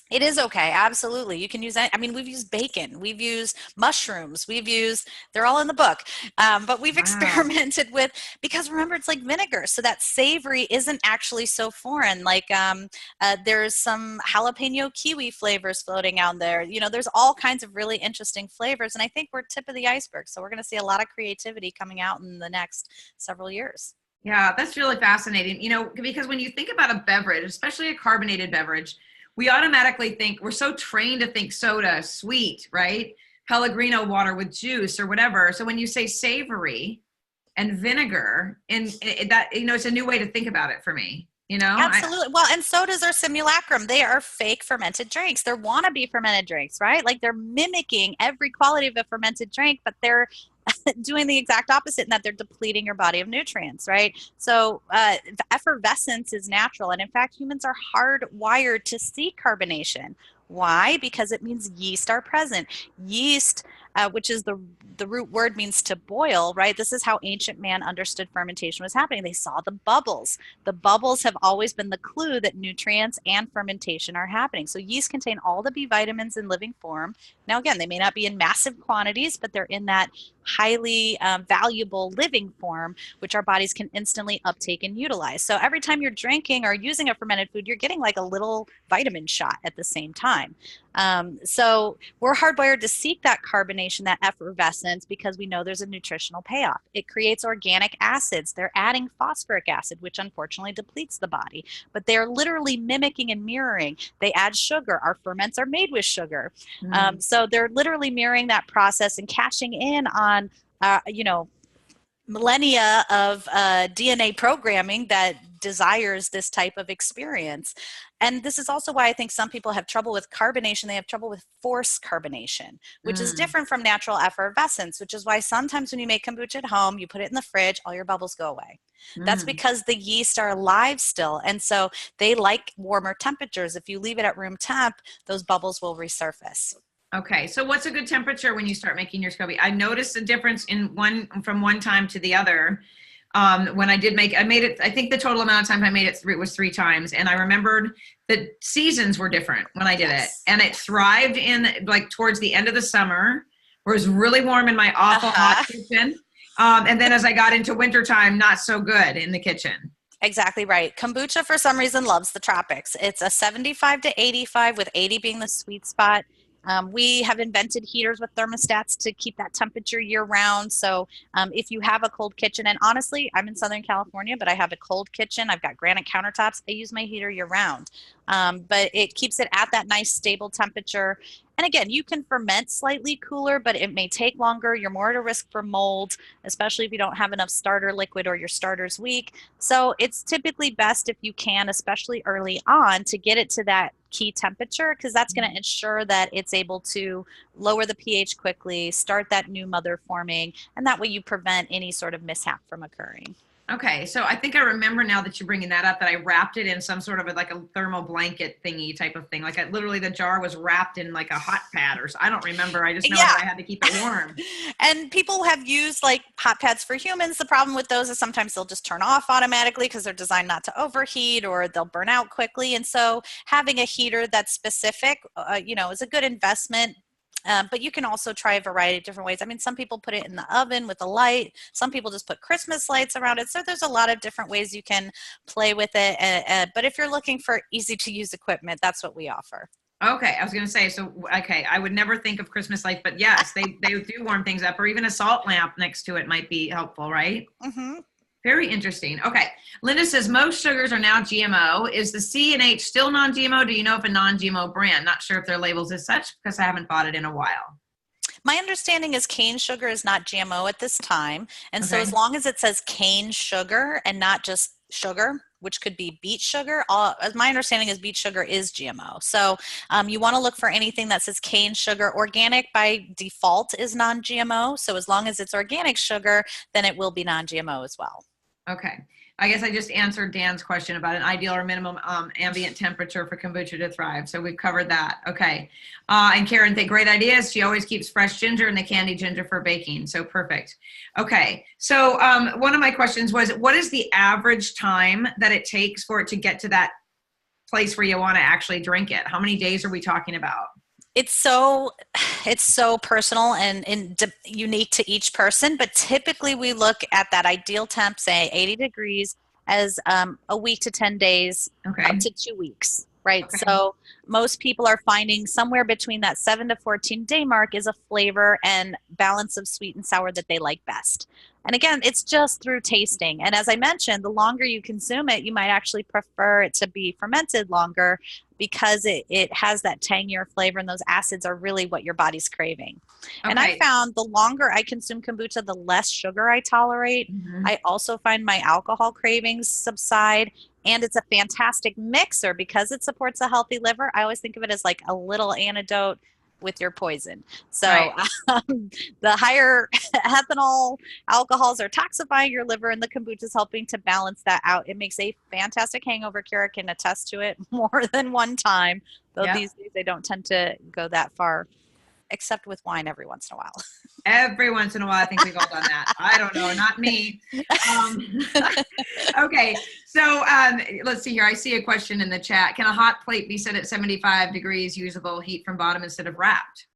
It is okay. Absolutely. You can use that. I mean, we've used bacon, we've used mushrooms, they're all in the book, but we've experimented with, because remember, it's like vinegar. So that savory isn't actually so foreign. Like there's some jalapeno kiwi flavors floating out there. You know, there's all kinds of really interesting flavors. And I think we're tip of the iceberg. So we're going to see a lot of creativity coming out in the next several years. Yeah, that's really fascinating. You know, because when you think about a beverage, especially a carbonated beverage, we automatically think, we're so trained to think soda, sweet, right? Pellegrino water with juice or whatever. So when you say savory and vinegar, and that, you know, it's a new way to think about it for me, you know? Absolutely. Well, and sodas are simulacrum. They are fake fermented drinks. They're wannabe fermented drinks, right? Like they're mimicking every quality of a fermented drink, but they're doing the exact opposite in that they're depleting your body of nutrients, right? So effervescence is natural. And in fact, humans are hardwired to seek carbonation. Why? Because it means yeast are present. Yeast, which is the root word, means to boil, right? This is how ancient man understood fermentation was happening. They saw the bubbles. The bubbles have always been the clue that nutrients and fermentation are happening. So yeast contain all the B vitamins in living form. Now, again, they may not be in massive quantities, but they're in that highly valuable living form, which our bodies can instantly uptake and utilize. So every time you're drinking or using a fermented food, you're getting like a little vitamin shot at the same time. So we're hardwired to seek that carbonation, that effervescence, because we know there's a nutritional payoff. It creates organic acids. They're adding phosphoric acid, which unfortunately depletes the body, but they're literally mimicking and mirroring. They add sugar. Our ferments are made with sugar. So they're literally mirroring that process and cashing in on, you know, millennia of DNA programming that desires this type of experience. And this is also why I think some people have trouble with carbonation. They have trouble with forced carbonation, which is different from natural effervescence, which is why sometimes when you make kombucha at home, you put it in the fridge, all your bubbles go away. That's because the yeast are alive still. And so they like warmer temperatures. If you leave it at room temp, those bubbles will resurface. Okay, so what's a good temperature when you start making your SCOBY? I noticed a difference from one time to the other. When I made it, I think the total amount of time I made it was 3 times. And I remembered that seasons were different when I did it. And it thrived in like towards the end of the summer, where it was really warm in my awful hot kitchen. And then as I got into wintertime, not so good in the kitchen. Exactly right. Kombucha, for some reason, loves the tropics. It's a 75 to 85, with 80 being the sweet spot. We have invented heaters with thermostats to keep that temperature year round. So if you have a cold kitchen, and honestly, I'm in Southern California, but I have a cold kitchen. I've got granite countertops. I use my heater year round. But it keeps it at that nice stable temperature. And again, you can ferment slightly cooler, but it may take longer. You're more at a risk for mold, especially if you don't have enough starter liquid or your starter's weak. So it's typically best if you can, especially early on, to get it to that key temperature, because that's going to ensure that it's able to lower the pH quickly, start that new mother forming, and that way you prevent any sort of mishap from occurring. Okay, so I think I remember now that you're bringing that up, that I wrapped it in some sort of like a thermal blanket thingy type of thing. Like literally the jar was wrapped in like a hot pad or so. I don't remember. I just know that I had to keep it warm. And people have used like hot pads for humans. The problem with those is sometimes they'll just turn off automatically because they're designed not to overheat, or they'll burn out quickly. And so having a heater that's specific, is a good investment. But you can also try a variety of different ways. I mean, some people put it in the oven with a light. Some people just put Christmas lights around it. So there's a lot of different ways you can play with it. But if you're looking for easy to use equipment, that's what we offer. Okay, I was going to say, I would never think of Christmas lights, but yes, they do warm things up, or even a salt lamp next to it might be helpful, right? Mm-hmm. Very interesting. Okay. Linda says, most sugars are now GMO. Is the C and H still non-GMO? Do you know if a non-GMO brand? Not sure if their labels as such, because I haven't bought it in a while. My understanding is cane sugar is not GMO at this time. And so as long as it says cane sugar and not just sugar, which could be beet sugar, my understanding is beet sugar is GMO. So you want to look for anything that says cane sugar. Organic by default is non-GMO. So as long as it's organic sugar, then it will be non-GMO as well. Okay. I guess I just answered Dan's question about an ideal or minimum ambient temperature for kombucha to thrive. So we've covered that. Okay. And Karen, great ideas. She always keeps fresh ginger and the candied ginger for baking. So perfect. Okay. So one of my questions was, what is the average time that it takes for it to get to that place where you want to actually drink it? How many days are we talking about? It's so personal and unique to each person, but typically we look at that ideal temp, say 80 degrees, as a week to 10 days, up to 2 weeks, right? Okay. So most people are finding somewhere between that 7 to 14 day mark is a flavor and balance of sweet and sour that they like best. And again, it's just through tasting. And as I mentioned, the longer you consume it, you might actually prefer it to be fermented longer, because it has that tangier flavor, and those acids are really what your body's craving. Okay. And I found the longer I consume kombucha, the less sugar I tolerate. Mm-hmm. I also find my alcohol cravings subside, and it's a fantastic mixer because it supports a healthy liver. I always think of it as like a little antidote with your poison. So the higher ethanol alcohols are toxifying your liver, and the kombucha is helping to balance that out. It makes a fantastic hangover cure. I can attest to it more than one time, though these days I don't tend to go that far, except with wine every once in a while. Every once in a while, I think we've all done that. I don't know, not me. Okay, so let's see here. I see a question in the chat. Can a hot plate be set at 75 degrees, usable heat from bottom instead of wrapped?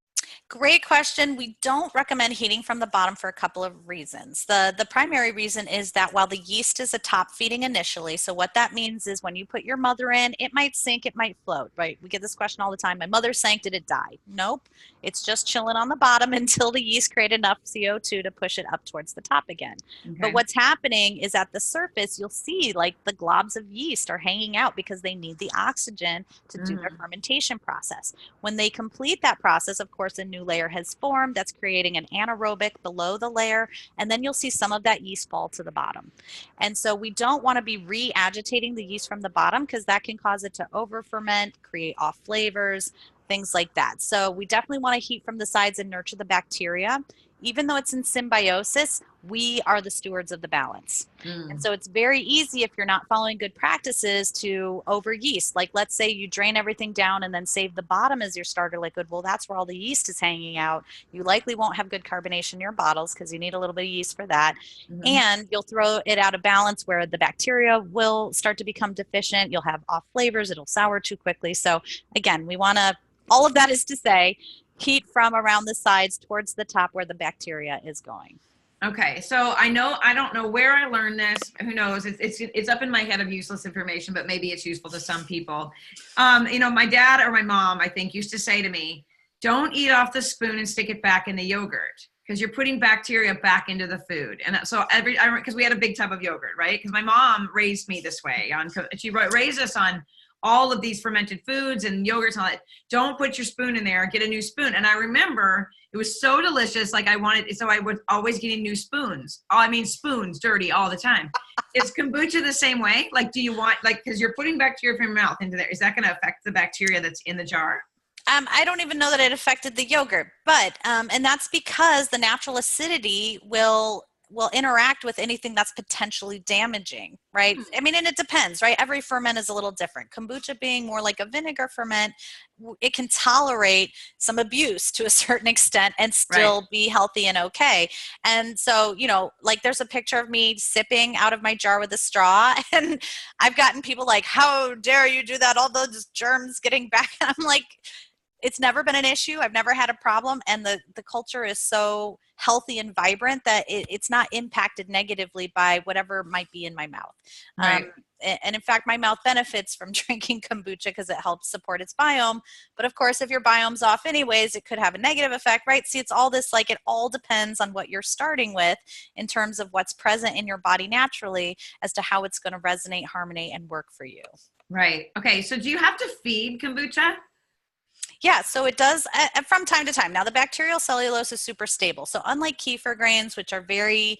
Great question. We don't recommend heating from the bottom for a couple of reasons. The primary reason is that while the yeast is a top feeding initially, so what that means is when you put your mother in, it might sink, it might float, right? We get this question all the time. My mother sank, did it die? Nope. It's just chilling on the bottom until the yeast create enough CO2 to push it up towards the top again. Okay. But what's happening is at the surface, you'll see like the globs of yeast are hanging out because they need the oxygen to do their fermentation process. When they complete that process, of course, a new new layer has formed that's creating an anaerobic below the layer, and then you'll see some of that yeast fall to the bottom. And so we don't want to be re-agitating the yeast from the bottom because that can cause it to over ferment, create off flavors, things like that. So we definitely want to heat from the sides and nurture the bacteria. Even though it's in symbiosis, we are the stewards of the balance. And so it's very easy, if you're not following good practices, to over yeast. Like, let's say you drain everything down and then save the bottom as your starter liquid. Well, that's where all the yeast is hanging out. You likely won't have good carbonation in your bottles because you need a little bit of yeast for that. And you'll throw it out of balance where the bacteria will start to become deficient. You'll have off flavors. It'll sour too quickly. So again, we want to, all of that is to say, heat from around the sides towards the top where the bacteria is going. Okay, so I don't know where I learned this. Who knows? It's up in my head of useless information, but maybe it's useful to some people. My dad or my mom, I think, used to say to me, "Don't eat off the spoon and stick it back in the yogurt because you're putting bacteria back into the food." And so because we had a big tub of yogurt, right? Because my mom raised me this way. She raised us on all of these fermented foods and yogurts and all that. Don't put your spoon in there, get a new spoon. And I remember it was so delicious. Like so I was always getting new spoons. Spoons, dirty all the time. Is kombucha the same way? Like, do you want, because you're putting bacteria from your mouth into there, is that going to affect the bacteria that's in the jar? I don't even know that it affected the yogurt, but, and that's because the natural acidity will interact with anything that's potentially damaging, right? And it depends, right? Every ferment is a little different. Kombucha being more like a vinegar ferment, it can tolerate some abuse to a certain extent and still be healthy and okay. And so, there's a picture of me sipping out of my jar with a straw, and I've gotten people like, "How dare you do that? All those germs getting back." And I'm like, it's never been an issue. I've never had a problem. And the culture is so healthy and vibrant that it's not impacted negatively by whatever might be in my mouth. Right. And in fact, my mouth benefits from drinking kombucha because it helps support its biome. But of course, if your biome's off anyways, it could have a negative effect, right? See, it's all this, it all depends on what you're starting with in terms of what's present in your body naturally as to how it's going to resonate, harmony, and work for you. Right. Okay. So do you have to feed kombucha? Yeah, so it does from time to time. Now, the bacterial cellulose is super stable. So unlike kefir grains, which are very,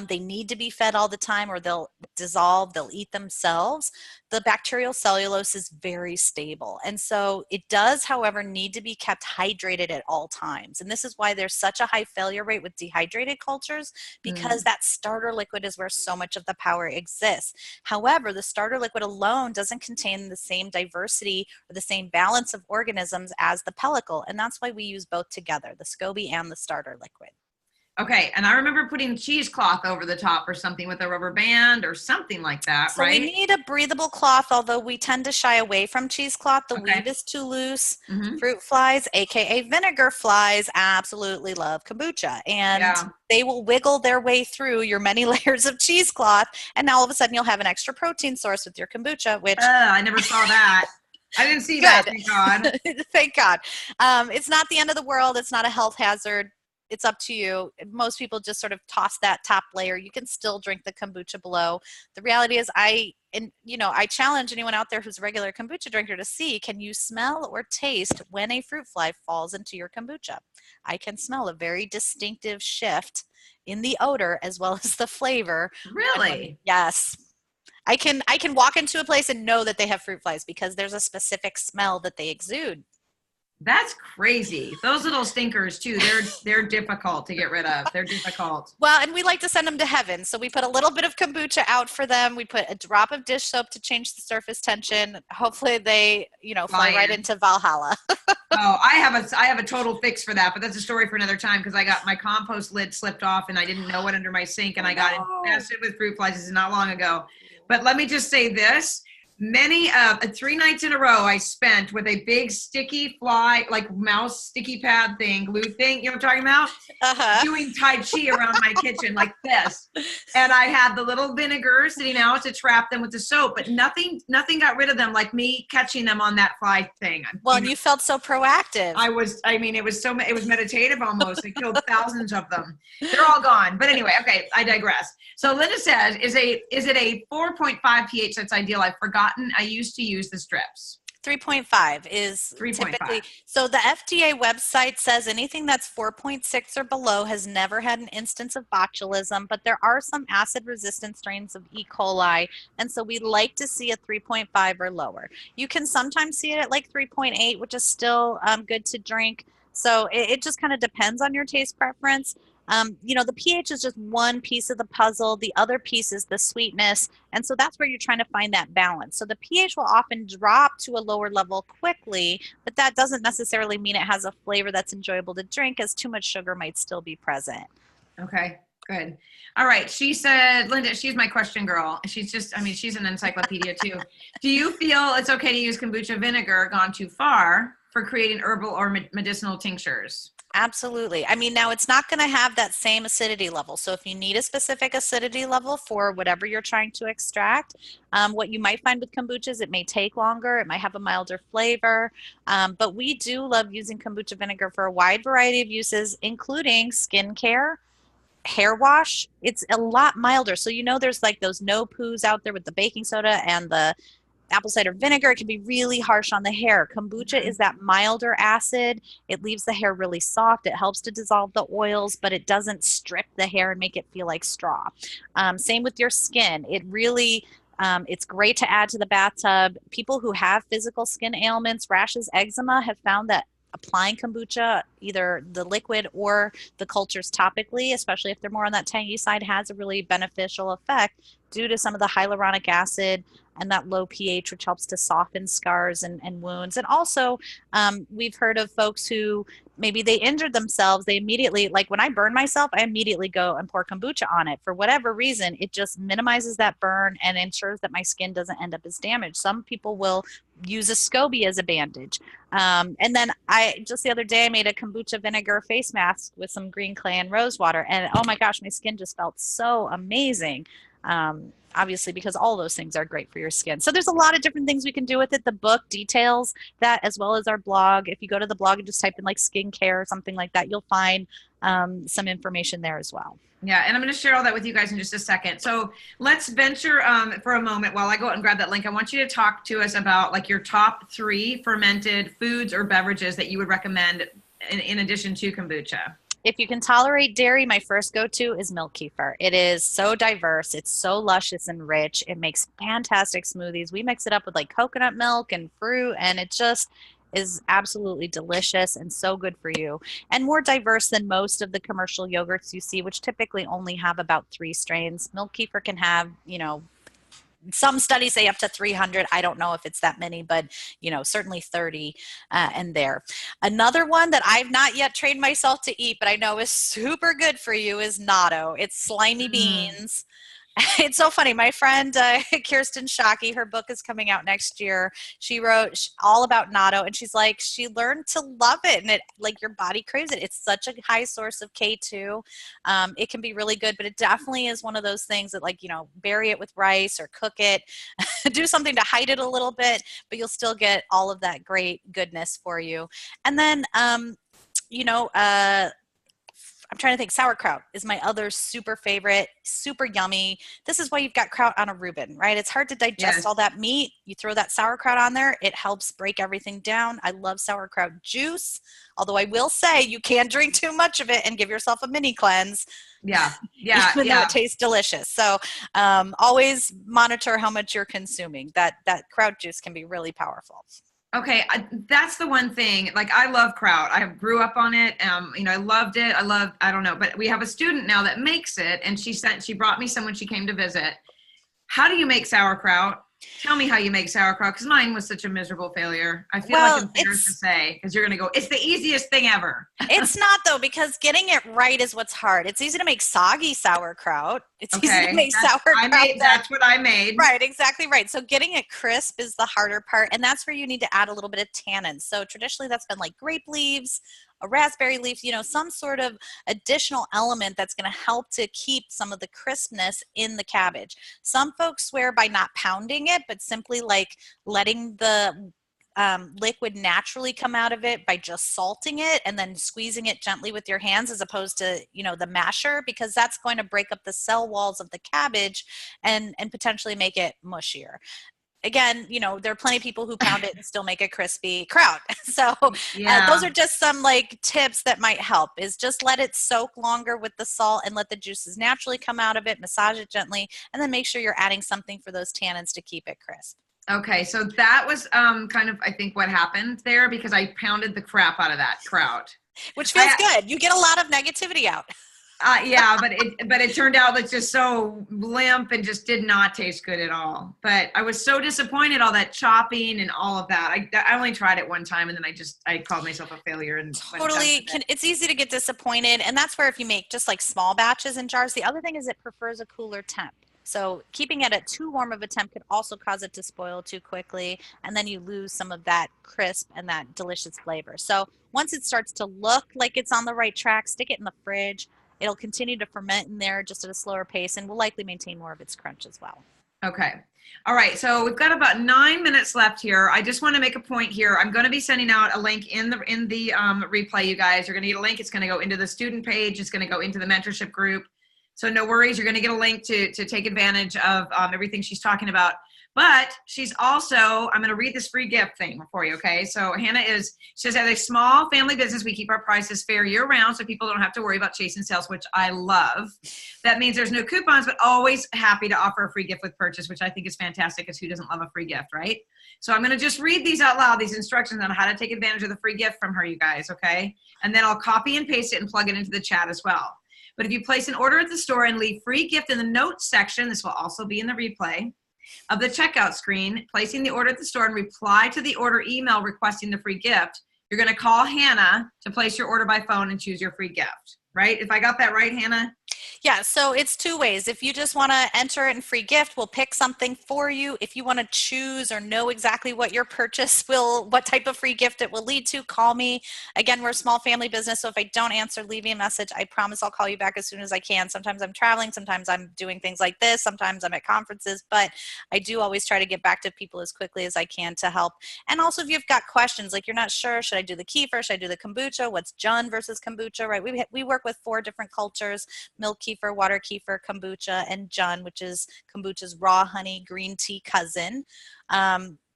they need to be fed all the time or they'll dissolve, they'll eat themselves, the bacterial cellulose is very stable. And so it does, however, need to be kept hydrated at all times. And this is why there's such a high failure rate with dehydrated cultures, because that starter liquid is where so much of the power exists. However, the starter liquid alone doesn't contain the same diversity or the same balance of organisms as the pellicle. And that's why we use both together, the SCOBY and the starter liquid. Okay, and I remember putting cheesecloth over the top or something with a rubber band or something like that, so right? We need a breathable cloth, although we tend to shy away from cheesecloth. The weave is too loose. Fruit flies, aka vinegar flies, absolutely love kombucha. And they will wiggle their way through your many layers of cheesecloth, and now all of a sudden you'll have an extra protein source with your kombucha, which... I never saw that. I didn't see that, thank God. Thank God. It's not the end of the world. It's not a health hazard. It's up to you. Most people just sort of toss that top layer. You can still drink the kombucha below. The reality is I challenge anyone out there who's a regular kombucha drinker to see, can you smell or taste when a fruit fly falls into your kombucha? I can smell a very distinctive shift in the odor as well as the flavor. Really? Yes. I can walk into a place and know that they have fruit flies because there's a specific smell that they exude. That's crazy. Those little stinkers too, they're difficult to get rid of. They're difficult. Well, and we like to send them to heaven. So we put a little bit of kombucha out for them. We put a drop of dish soap to change the surface tension. Hopefully they, fly right into Valhalla. Oh, I have a total fix for that, but that's a story for another time because I got my compost lid slipped off and I didn't know it under my sink and I got infested with fruit flies. This is not long ago. But let me just say this. 3 nights in a row I spent with a big sticky fly, like mouse sticky pad thing, glue thing, you know what I'm talking about? Doing Tai Chi around my kitchen like this. And I had the little vinegar sitting out to trap them with the soap, but nothing got rid of them like me catching them on that fly thing. Well, you felt so proactive. It was meditative almost. I killed thousands of them. They're all gone. But anyway, okay, I digress. So Linda says, is it a 4.5 pH that's ideal? I've forgotten. I used to use the strips. 3.5 is 3.5. typically, so the FDA website says anything that's 4.6 or below has never had an instance of botulism, but there are some acid resistant strains of E. coli, and so we like to see a 3.5 or lower. You can sometimes see it at like 3.8, which is still good to drink. So it just kind of depends on your taste preference. The pH is just one piece of the puzzle. The other piece is the sweetness. And so that's where you're trying to find that balance. So the pH will often drop to a lower level quickly, but that doesn't necessarily mean it has a flavor that's enjoyable to drink, as too much sugar might still be present. Okay, good. All right. She said, Linda, she's my question girl. She's she's an encyclopedia too. Do you feel it's okay to use kombucha vinegar gone too far for creating herbal or medicinal tinctures? Absolutely. I mean, now it's not going to have that same acidity level. So if you need a specific acidity level for whatever you're trying to extract, what you might find with kombucha is it may take longer. It might have a milder flavor. But we do love using kombucha vinegar for a wide variety of uses, including skincare, hair wash. It's a lot milder. So there's like those no poos out there with the baking soda and the apple cider vinegar. It can be really harsh on the hair. Kombucha is that milder acid. It leaves the hair really soft. It helps to dissolve the oils, but it doesn't strip the hair and make it feel like straw. Same with your skin. It really, it's great to add to the bathtub. People who have physical skin ailments, rashes, eczema, have found that applying kombucha, either the liquid or the cultures topically, especially if they're more on that tangy side, has a really beneficial effect due to some of the hyaluronic acid and that low pH, which helps to soften scars and wounds. And also, we've heard of folks who maybe they injured themselves. They immediately, like when I burn myself, I immediately go and pour kombucha on it. For whatever reason, it just minimizes that burn and ensures that my skin doesn't end up as damaged. Some people will use a SCOBY as a bandage. And then just the other day, I made a kombucha vinegar face mask with some green clay and rose water. And oh my gosh, my skin just felt so amazing. Obviously, because all those things are great for your skin. So there's a lot of different things we can do with it. The book details that, as well as our blog. If you go to the blog and just type in like skincare or something like that, you'll find some information there as well. Yeah, and I'm going to share all that with you guys in just a second. So let's venture for a moment while I go out and grab that link. I want you to talk to us about like your top 3 fermented foods or beverages that you would recommend in addition to kombucha. If you can tolerate dairy, my first go-to is milk kefir. It is so diverse. It's so luscious and rich. It makes fantastic smoothies. We mix it up with like coconut milk and fruit, and it just is absolutely delicious and so good for you. And more diverse than most of the commercial yogurts you see, which typically only have about 3 strains. Milk kefir can have, some studies say up to 300. I don't know if it's that many, but certainly 30 and there. Another one that I've not yet trained myself to eat, but I know is super good for you is natto. It's slimy beans. It's so funny. My friend Kirsten Shockey, her book is coming out next year. She wrote all about natto, and she's like, she learned to love it, and it like your body craves it. It's such a high source of K2. It can be really good, but it definitely is one of those things that bury it with rice or cook it, do something to hide it a little bit, but you'll still get all of that great goodness for you. And then, I'm trying to think. Sauerkraut is my other super favorite, super yummy. This is why you've got kraut on a Reuben, right? It's hard to digest all that meat. You throw that sauerkraut on there. It helps break everything down. I love sauerkraut juice, although I will say you can drink too much of it and give yourself a mini cleanse. Yeah. Even though it tastes delicious. So always monitor how much you're consuming. That kraut juice can be really powerful. Okay, that's the one thing. Like, I love kraut. I grew up on it. I loved it. I don't know, but we have a student now that makes it, and she brought me some when she came to visit. How do you make sauerkraut? Tell me how you make sauerkraut, because mine was such a miserable failure. I feel like I'm embarrassed to say, because you're going to go, it's the easiest thing ever. It's not, though, because getting it right is what's hard. It's easy to make soggy sauerkraut. It's easy to make sauerkraut. That's what I made. Right, exactly right. So getting it crisp is the harder part, and that's where you need to add a little bit of tannin. So traditionally that's been like grape leaves, a raspberry leaf, some sort of additional element that's going to help to keep some of the crispness in the cabbage. Some folks swear by not pounding it, but simply like letting the liquid naturally come out of it by just salting it and then squeezing it gently with your hands, as opposed to the masher, because that's going to break up the cell walls of the cabbage and potentially make it mushier. again, there are plenty of people who pound it and still make a crispy kraut. So Yeah. those are just some like tips that might help, is just let it soak longer with the salt and let the juices naturally come out of it, massage it gently, and then make sure you're adding something for those tannins to keep it crisp. Okay, so that was kind of, I think, what happened there, because I pounded the crap out of that kraut. Which feels good. You get a lot of negativity out. Yeah, but it turned out it's just so limp and just did not taste good at all. But I was so disappointed, all that chopping and all of that. I only tried it one time, and then I called myself a failure. And totally, it's easy to get disappointed, and that's where if you make just like small batches in jars, the other thing is it prefers a cooler temp. So keeping it at too warm of a temp could also cause it to spoil too quickly, and then you lose some of that crisp and that delicious flavor. So once it starts to look like it's on the right track, stick it in the fridge. It'll continue to ferment in there just at a slower pace, and will likely maintain more of its crunch as well. Okay. All right. So we've got about 9 minutes left here. I just want to make a point here. I'm going to be sending out a link in the replay, you guys. You're going to get a link. It's going to go into the student page. It's going to go into the mentorship group. So no worries. You're going to get a link to take advantage of everything she's talking about. But she's also, I'm going to read this free gift thing for you, okay? So Hannah says, as a small family business, we keep our prices fair year-round so people don't have to worry about chasing sales, which I love. That means there's no coupons, but always happy to offer a free gift with purchase, which I think is fantastic, because who doesn't love a free gift, right? So I'm going to just read these out loud, these instructions on how to take advantage of the free gift from her, you guys, okay? And then I'll copy and paste it and plug it into the chat as well. But if you place an order at the store and leave free gift in the notes section, this will also be in the replay of the checkout screen, placing the order at the store and reply to the order email requesting the free gift, you're going to call Hannah to place your order by phone and choose your free gift, right? If I got that right, Hannah? Yeah, so it's two ways. If you just want to enter it in free gift, we'll pick something for you. If you want to choose or know exactly what your purchase what type of free gift it will lead to, call me. Again, we're a small family business, so if I don't answer, leave me a message. I promise I'll call you back as soon as I can. Sometimes I'm traveling, sometimes I'm doing things like this, sometimes I'm at conferences, but I do always try to get back to people as quickly as I can to help. And also, if you've got questions, like you're not sure, should I do the kefir, should I do the kombucha, what's Jun versus kombucha, right? We work with 4 different cultures: milk kefir, water kefir, kombucha, and Jun, which is kombucha's raw honey green tea cousin.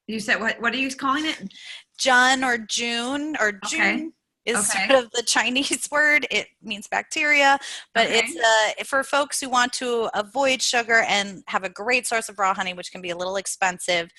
You said, what are you calling it? Jun or June or June is sort of the Chinese word. It means bacteria, but it's for folks who want to avoid sugar and have a great source of raw honey, which can be a little expensive.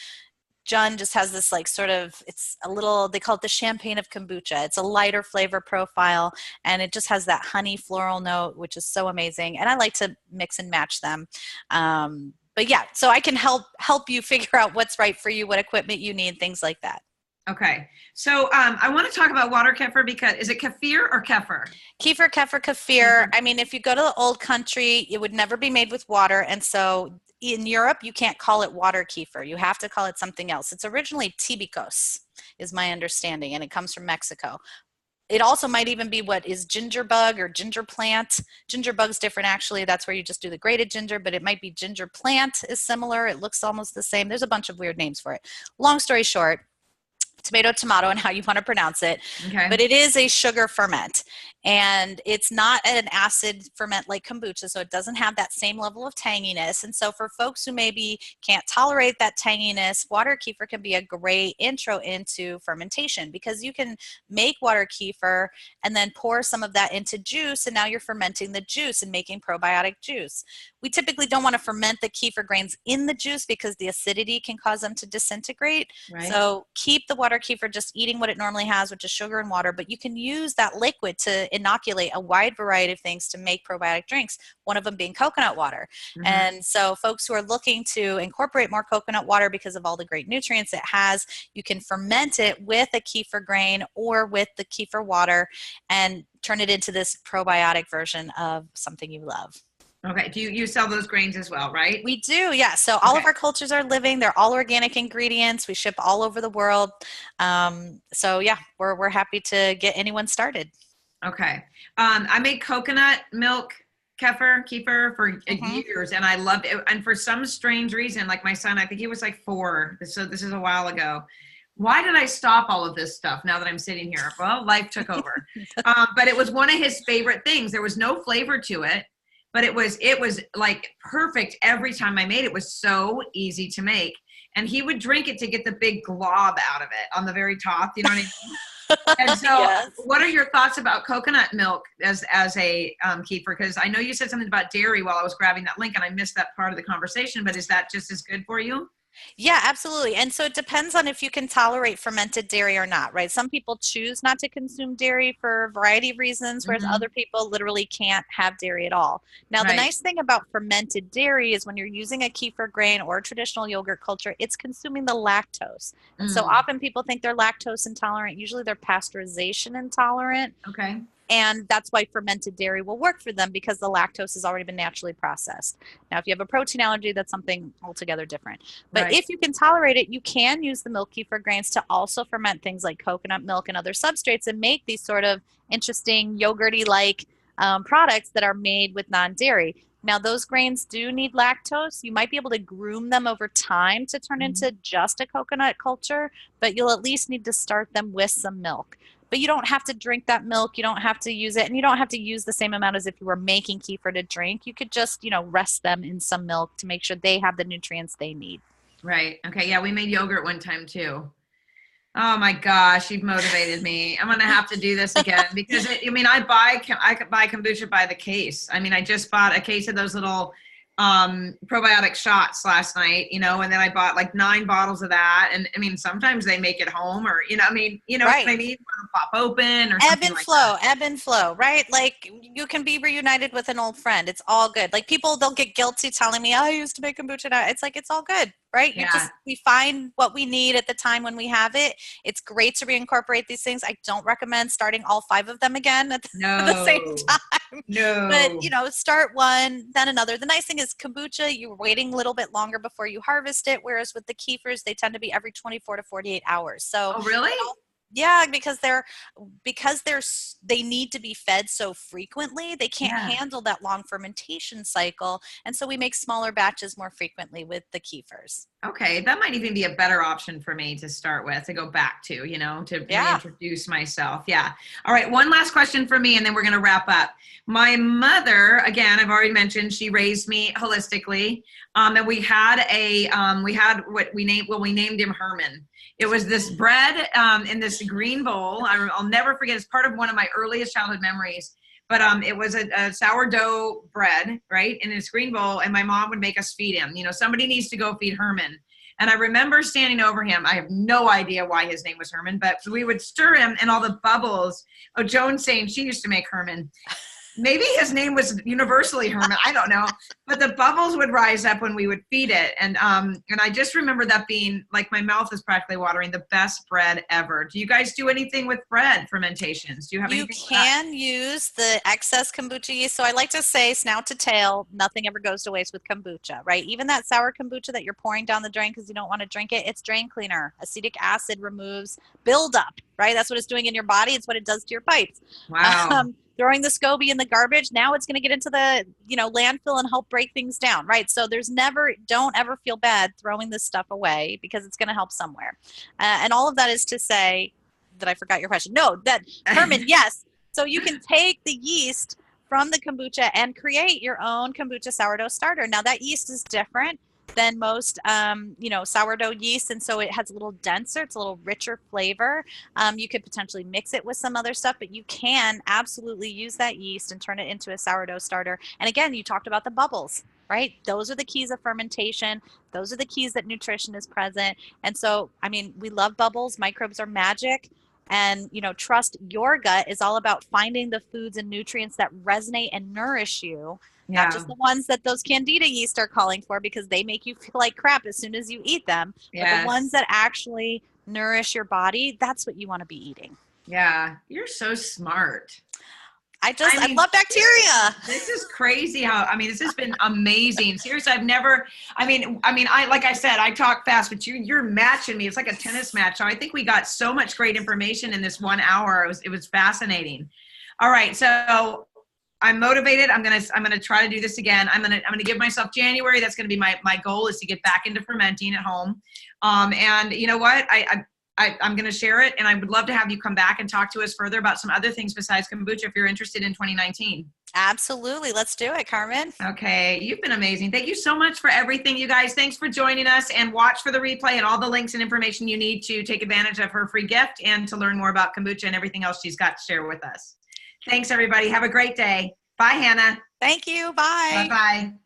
Jun just has this like sort of, it's a little, they call it the champagne of kombucha. It's a lighter flavor profile, and it just has that honey floral note, which is so amazing. And I like to mix and match them. But yeah, so I can help you figure out what's right for you, what equipment you need, things like that. Okay. So I want to talk about water kefir, because is it kefir or kefir? Kefir, kefir, kefir. I mean, if you go to the old country, it would never be made with water. And so in Europe, you can't call it water kefir. You have to call it something else. It's originally tibicos, is my understanding, and it comes from Mexico. It also might even be what is ginger bug or ginger plant. Ginger bug's different, actually. That's where you just do the grated ginger, but it might be ginger plant is similar. It looks almost the same. There's a bunch of weird names for it. Long story short, tomato, and how you want to pronounce it. Okay. But it is a sugar ferment, and it's not an acid ferment like kombucha, so it doesn't have that same level of tanginess. And so for folks who maybe can't tolerate that tanginess, water kefir can be a great intro into fermentation, because you can make water kefir and then pour some of that into juice, and now you're fermenting the juice and making probiotic juice. We typically don't want to ferment the kefir grains in the juice because the acidity can cause them to disintegrate. Right. So keep the water kefir just eating what it normally has, which is sugar and water, but you can use that liquid to inoculate a wide variety of things to make probiotic drinks, one of them being coconut water. Mm-hmm. And so folks who are looking to incorporate more coconut water because of all the great nutrients it has, you can ferment it with a kefir grain or with the kefir water and turn it into this probiotic version of something you love. Okay. Do you sell those grains as well, right? We do, yeah. So all of our cultures are living. They're all organic ingredients. We ship all over the world. So yeah, we're happy to get anyone started. Okay. I made coconut milk kefir for years, and I loved it. And for some strange reason, like my son, I think he was like 4. So this is a while ago. Why did I stop all of this stuff now that I'm sitting here? Well, life took over. But it was one of his favorite things. There was no flavor to it. But it was like perfect every time I made it. It was so easy to make. and he would drink it to get the big glob out of it on the very top. You know what I mean? And so Yes. what are your thoughts about coconut milk as a kefir? Because I know you said something about dairy while I was grabbing that link and I missed that part of the conversation, but is that just as good for you? Yeah, absolutely. And so it depends on if you can tolerate fermented dairy or not, right? Some people choose not to consume dairy for a variety of reasons, whereas other people literally can't have dairy at all. Now, the nice thing about fermented dairy is when you're using a kefir grain or a traditional yogurt culture, it's consuming the lactose. And so often people think they're lactose intolerant. Usually they're pasteurization intolerant. Okay. And that's why fermented dairy will work for them because the lactose has already been naturally processed. Now, if you have a protein allergy, that's something altogether different. But if you can tolerate it, you can use the milk kefir grains to also ferment things like coconut milk and other substrates and make these sort of interesting yogurty-like products that are made with non-dairy. Now, those grains do need lactose. You might be able to groom them over time to turn into just a coconut culture, but you'll at least need to start them with some milk. But you don't have to drink that milk. You don't have to use it. And you don't have to use the same amount as if you were making kefir to drink. You could just, rest them in some milk to make sure they have the nutrients they need. Right. Okay. Yeah, we made yogurt one time too. Oh my gosh, you've motivated me. I'm gonna have to do this again because I could buy kombucha by the case. I just bought a case of those little probiotic shots last night, and then I bought like 9 bottles of that. And sometimes they make it home or, what I mean? Pop open or something like that. Ebb and flow, right? Like you can be reunited with an old friend. It's all good. Like people, they'll get guilty telling me, I used to make kombucha. It's like, it's all good, right? We find what we need at the time when we have it. It's great to reincorporate these things. I don't recommend starting all 5 of them again at the same time. No. But, start one, then another. The nice thing is kombucha, you're waiting a little bit longer before you harvest it. Whereas with the kefirs, they tend to be every 24 to 48 hours. So, oh, really? Yeah, because they need to be fed so frequently, they can't handle that long fermentation cycle, and so we make smaller batches more frequently with the kefirs. Okay, that might even be a better option for me to start with, to go back to, to reintroduce myself. Yeah. All right, one last question for me, and then we're going to wrap up. My mother, again, I've already mentioned, she raised me holistically, and we had what we named him Herman. It was this bread in this green bowl. I'll never forget. It's part of one of my earliest childhood memories. But it was a sourdough bread, right, in this green bowl, and my mom would make us feed him. Somebody needs to go feed Herman. And I remember standing over him. I have no idea why his name was Herman, but we would stir him, and all the bubbles. Oh, Joan's saying she used to make Herman. Maybe his name was universally Herman. I don't know. But the bubbles would rise up when we would feed it. And I just remember that being, like, my mouth is practically watering, the best bread ever. Do you guys do anything with bread fermentations? Do you have anything? You can use the excess kombucha yeast. So I like to say, snout to tail, nothing ever goes to waste with kombucha, right? Even that sour kombucha that you're pouring down the drain because you don't want to drink it, it's drain cleaner. Acetic acid removes buildup, right? That's what it's doing in your body. It's what it does to your pipes. Wow. Throwing the SCOBY in the garbage, now it's going to get into the landfill and help break things down, right? So don't ever feel bad throwing this stuff away because it's going to help somewhere. And all of that is to say that I forgot your question. No, that Herman, yes. So you can take the yeast from the kombucha and create your own kombucha sourdough starter. Now that yeast is different than most, sourdough yeast. And so it has a little denser, it's a little richer flavor. You could potentially mix it with some other stuff, but you can absolutely use that yeast and turn it into a sourdough starter. And again, you talked about the bubbles, right? Those are the keys of fermentation. Those are the keys that nutrition is present. And so, we love bubbles. Microbes are magic. And, trust your gut is all about finding the foods and nutrients that resonate and nourish you. Yeah. Not just the ones that those candida yeast are calling for because they make you feel like crap as soon as you eat them. But the ones that actually nourish your body, that's what you want to be eating. Yeah. You're so smart. I love bacteria. This is crazy this has been amazing. Seriously, like I said, I talk fast, but you're matching me. It's like a tennis match. So I think we got so much great information in this 1 hour. It was fascinating. All right. So I'm motivated. I'm gonna try to do this again. I'm gonna give myself January. That's gonna be my goal, is to get back into fermenting at home. And you know what? I'm going to share it, and I would love to have you come back and talk to us further about some other things besides kombucha if you're interested in 2019. Absolutely. Let's do it, Carmen. Okay. You've been amazing. Thank you so much for everything, you guys. Thanks for joining us, and watch for the replay and all the links and information you need to take advantage of her free gift and to learn more about kombucha and everything else she's got to share with us. Thanks, everybody. Have a great day. Bye, Hannah. Thank you. Bye. Bye-bye.